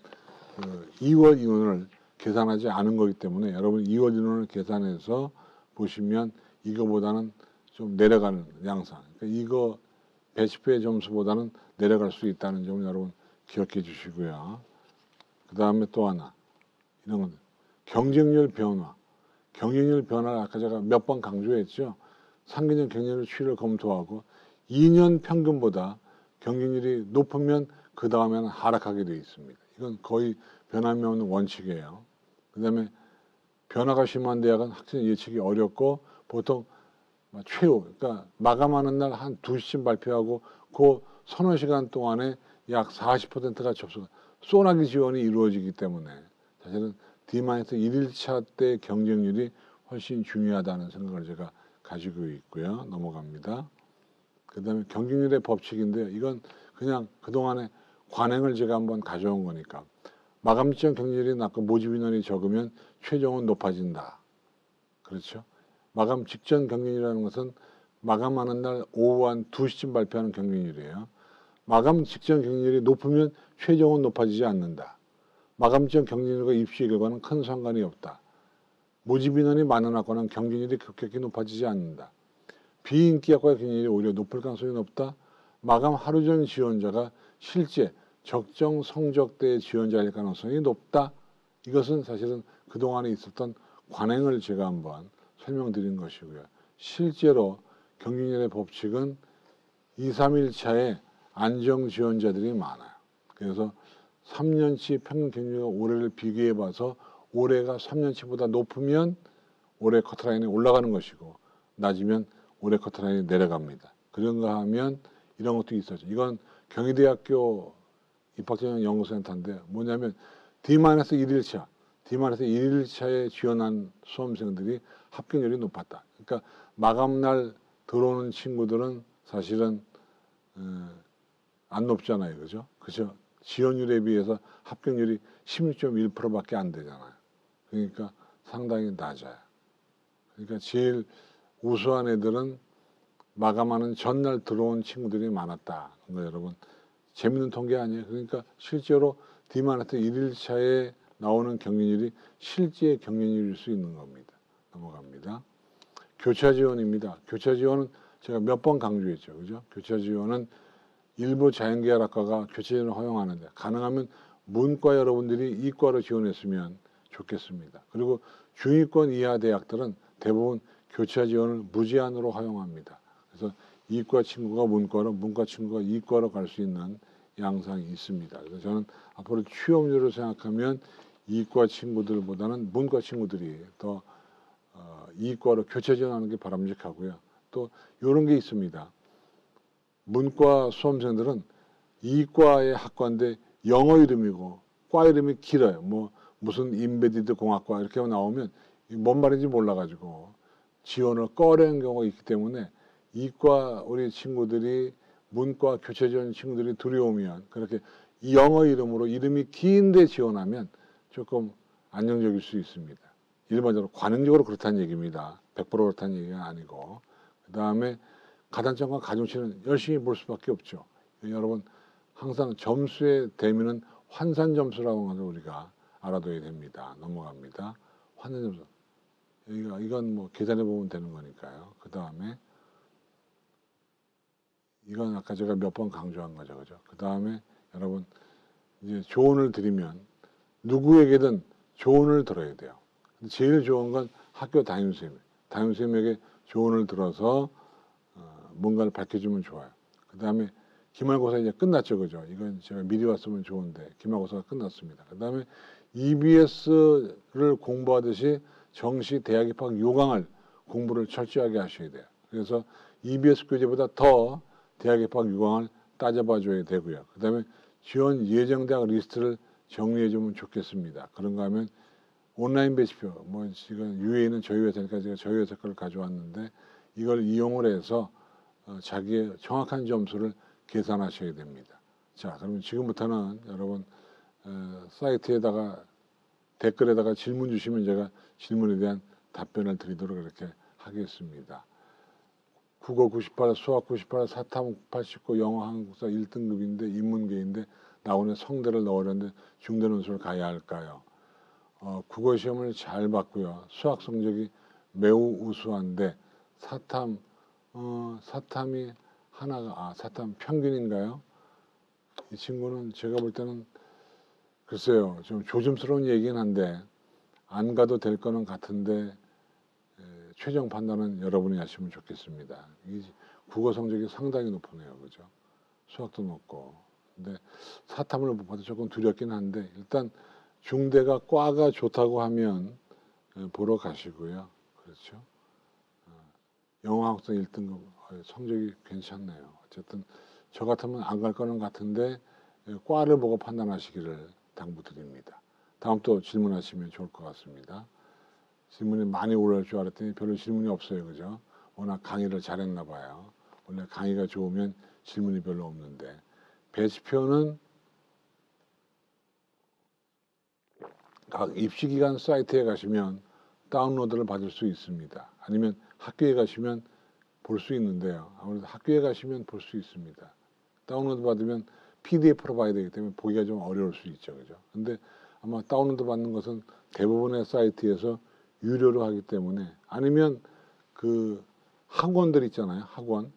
2월 인원을 계산하지 않은 거기 때문에 여러분 2월 인원을 계산해서 보시면 이거보다는 좀 내려가는 양상. 그러니까 이거 배치표의 점수보다는 내려갈 수 있다는 점을 여러분 기억해 주시고요. 그 다음에 또 하나 이런 건 경쟁률 변화. 경쟁률 변화를 아까 제가 몇 번 강조했죠. 상기년 경쟁률 추이를 검토하고 2년 평균보다 경쟁률이 높으면 그 다음에는 하락하게 되어 있습니다. 이건 거의 변함이 없는 원칙이에요. 그 다음에 변화가 심한 대학은 학생 예측이 어렵고 보통 최후, 그러니까 마감하는 날 한 2시쯤 발표하고 그 서너 시간 동안에 약 40%가 접속, 소나기 지원이 이루어지기 때문에 사실은 D-1일차 때 경쟁률이 훨씬 중요하다는 생각을 제가 가지고 있고요. 넘어갑니다. 그 다음에 경쟁률의 법칙인데요. 이건 그냥 그동안의 관행을 제가 한번 가져온 거니까 마감 직전 경쟁률이 낮고 모집 인원이 적으면 최종은 높아진다. 그렇죠? 마감 직전 경쟁률이라는 것은 마감하는 날 오후 한 2시쯤 발표하는 경쟁률이에요. 마감 직전 경쟁률이 높으면 최종은 높아지지 않는다. 마감 직전 경쟁률과 입시 결과는 큰 상관이 없다. 모집 인원이 많은 학과는 경쟁률이 급격히 높아지지 않는다. 비인기 학과의 경쟁률이 오히려 높을 가능성이 높다. 마감 하루 전 지원자가 실제 적정 성적대의 지원자일 가능성이 높다. 이것은 사실은 그동안에 있었던 관행을 제가 한번 설명드린 것이고요. 실제로 경쟁률의 법칙은 2, 3일차에 안정 지원자들이 많아요. 그래서 3년치 평균 경쟁률과 올해를 비교해 봐서 올해가 3년치보다 높으면 올해 커트라인이 올라가는 것이고 낮으면 올해 커트라인이 내려갑니다. 그런가 하면 이런 것도 있었죠. 이건 경희대학교 입학전형 연구센터인데 뭐냐면 D-1일차, D-1일차에 지원한 수험생들이 합격률이 높았다. 그러니까 마감날 들어오는 친구들은 사실은 안 높잖아요. 그죠? 그죠? 지원율에 비해서 합격률이 16.1%밖에 안 되잖아요. 그러니까 상당히 낮아요. 그러니까 제일 우수한 애들은 마감하는 전날 들어온 친구들이 많았다. 여러분 재밌는 통계 아니에요. 그러니까 실제로 D-1 1일차에 나오는 경쟁률이 실제 경쟁률일 수 있는 겁니다. 넘어갑니다. 교차 지원입니다. 교차 지원은 제가 몇 번 강조했죠. 그죠? 교차 지원은 일부 자연계열학과가 교차 지원을 허용하는데 가능하면 문과 여러분들이 이과로 지원했으면 좋겠습니다. 그리고 중위권 이하 대학들은 대부분 교차 지원을 무제한으로 허용합니다. 그래서 이과 친구가 문과로, 문과 친구가 이과로 갈 수 있는 양상이 있습니다. 그래서 저는 앞으로 취업률을 생각하면 이과 친구들보다는 문과 친구들이 더 이과로 교차 지원하는 게 바람직하고요. 또 이런 게 있습니다. 문과 수험생들은 이과의 학과인데 영어 이름이고 과 이름이 길어요. 뭐 무슨 인베디드 공학과 이렇게 나오면 뭔 말인지 몰라가지고 지원을 꺼려는 경우가 있기 때문에 이과 우리 친구들이 문과 교차 지원 친구들이 들어오면 그렇게 영어 이름으로 이름이 긴데 지원하면 조금 안정적일 수 있습니다. 일반적으로 관행적으로 그렇다는 얘기입니다. 100% 그렇다는 얘기가 아니고. 그 다음에 가단점과 가중치는 열심히 볼 수밖에 없죠. 여러분 항상 점수의 대미는 환산 점수라고 하는 걸 우리가 알아둬야 됩니다. 넘어갑니다. 환산 점수. 이건 뭐 계산해 보면 되는 거니까요. 그 다음에 이건 아까 제가 몇 번 강조한 거죠. 그죠? 그 다음에 여러분 이제 조언을 드리면 누구에게든 조언을 들어야 돼요. 제일 좋은 건 학교 담임선생님. 담임선생님에게 조언을 들어서 뭔가를 밝혀주면 좋아요. 그 다음에 기말고사 이제 끝났죠. 그죠? 이건 제가 미리 왔으면 좋은데 기말고사가 끝났습니다. 그 다음에 EBS를 공부하듯이 정시 대학 입학 요강을 공부를 철저하게 하셔야 돼요. 그래서 EBS 교재보다 더 대학 입학 요강을 따져봐 줘야 되고요. 그 다음에 지원 예정 대학 리스트를 정리해 주면 좋겠습니다. 그런가 하면 온라인 배치표, 뭐 지금 UAE는 저희 회사니까 제가 저희 회사 걸 가져왔는데 이걸 이용을 해서 자기의 정확한 점수를 계산하셔야 됩니다. 자, 그러면 지금부터는 여러분 사이트에다가 댓글에다가 질문 주시면 제가 질문에 대한 답변을 드리도록 이렇게 하겠습니다. 국어 98, 수학 98, 사탐 89, 영어 한국사 1등급인데 인문계인데 나오는 성대를 넣으려는데 중대 논술을 가야 할까요? 국어 시험을 잘 봤고요. 수학 성적이 매우 우수한데 사탐이 하나가 사탐 평균인가요? 이 친구는 제가 볼 때는 글쎄요, 좀 조심스러운 얘기긴 한데 안 가도 될 거는 같은데 최종 판단은 여러분이 하시면 좋겠습니다. 이 국어 성적이 상당히 높으네요, 그죠? 수학도 높고 근데 사탐을 못 봐도 조금 두렵긴 한데 일단 중대가 과가 좋다고 하면 보러 가시고요. 그렇죠. 영어 학생 1등급 성적이 괜찮네요. 어쨌든 저 같으면 안 갈 거는 같은데 과를 보고 판단하시기를 당부드립니다. 다음 또 질문하시면 좋을 것 같습니다. 질문이 많이 올라올 줄 알았더니 별로 질문이 없어요. 그죠? 워낙 강의를 잘했나 봐요. 원래 강의가 좋으면 질문이 별로 없는데 배치표는 각 입시기관 사이트에 가시면 다운로드를 받을 수 있습니다. 아니면 학교에 가시면 볼 수 있는데요. 아무래도 학교에 가시면 볼 수 있습니다. 다운로드 받으면 PDF로 봐야 되기 때문에 보기가 좀 어려울 수 있죠. 그죠? 근데 아마 다운로드 받는 것은 대부분의 사이트에서 유료로 하기 때문에 아니면 그 학원들 있잖아요. 학원,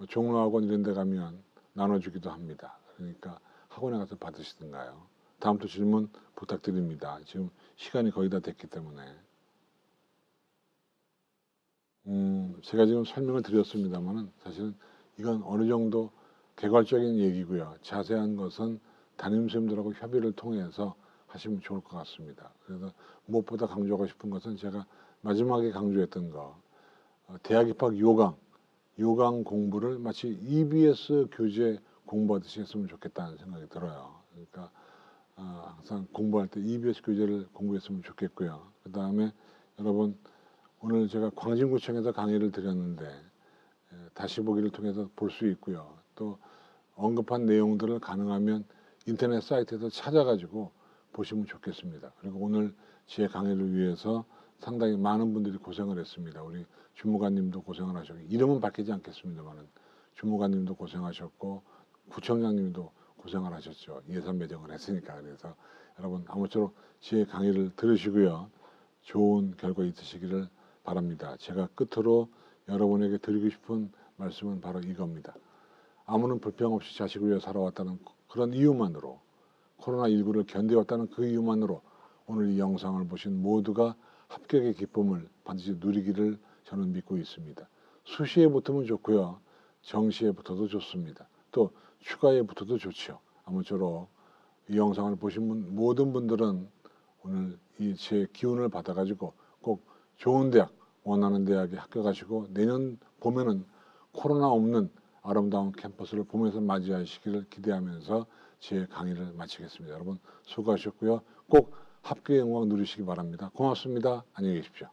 종로학원 이런 데 가면 나눠주기도 합니다. 그러니까 학원에 가서 받으시든가요. 다음 또 질문 부탁드립니다. 지금 시간이 거의 다 됐기 때문에. 제가 지금 설명을 드렸습니다만은 사실은 이건 어느 정도 개괄적인 얘기고요. 자세한 것은 담임선생님들하고 협의를 통해서 하시면 좋을 것 같습니다. 그래서 무엇보다 강조하고 싶은 것은 제가 마지막에 강조했던 거, 대학 입학 요강 공부를 마치 EBS 교재 공부하듯이 했으면 좋겠다는 생각이 들어요. 그러니까 항상 공부할 때 EBS 교재를 공부했으면 좋겠고요. 그 다음에 여러분 오늘 제가 광진구청에서 강의를 드렸는데 다시 보기를 통해서 볼 수 있고요. 또 언급한 내용들을 가능하면 인터넷 사이트에서 찾아가지고 보시면 좋겠습니다. 그리고 오늘 제 강의를 위해서 상당히 많은 분들이 고생을 했습니다. 우리 주무관님도 고생을 하셨고 이름은 밝히지 않겠습니다만은 주무관님도 고생하셨고 구청장님도 고생을 하셨죠. 예산 배정을 했으니까. 그래서 여러분 아무쪼록 제 강의를 들으시고요. 좋은 결과 있으시기를 바랍니다. 제가 끝으로 여러분에게 드리고 싶은 말씀은 바로 이겁니다. 아무런 불평 없이 자식을 위해 살아왔다는 그런 이유만으로 코로나19를 견뎌왔다는 그 이유만으로 오늘 이 영상을 보신 모두가 합격의 기쁨을 반드시 누리기를 저는 믿고 있습니다. 수시에 붙으면 좋고요. 정시에 붙어도 좋습니다. 또 추가에 붙어도 좋죠. 아무쪼록 이 영상을 보신 모든 분들은 오늘 이 제 기운을 받아가지고 꼭 좋은 대학, 원하는 대학에 합격하시고 내년 봄에는 코로나 없는 아름다운 캠퍼스를 보면서 맞이하시기를 기대하면서 제 강의를 마치겠습니다. 여러분 수고하셨고요. 꼭 합격의 영광 누리시기 바랍니다. 고맙습니다. 안녕히 계십시오.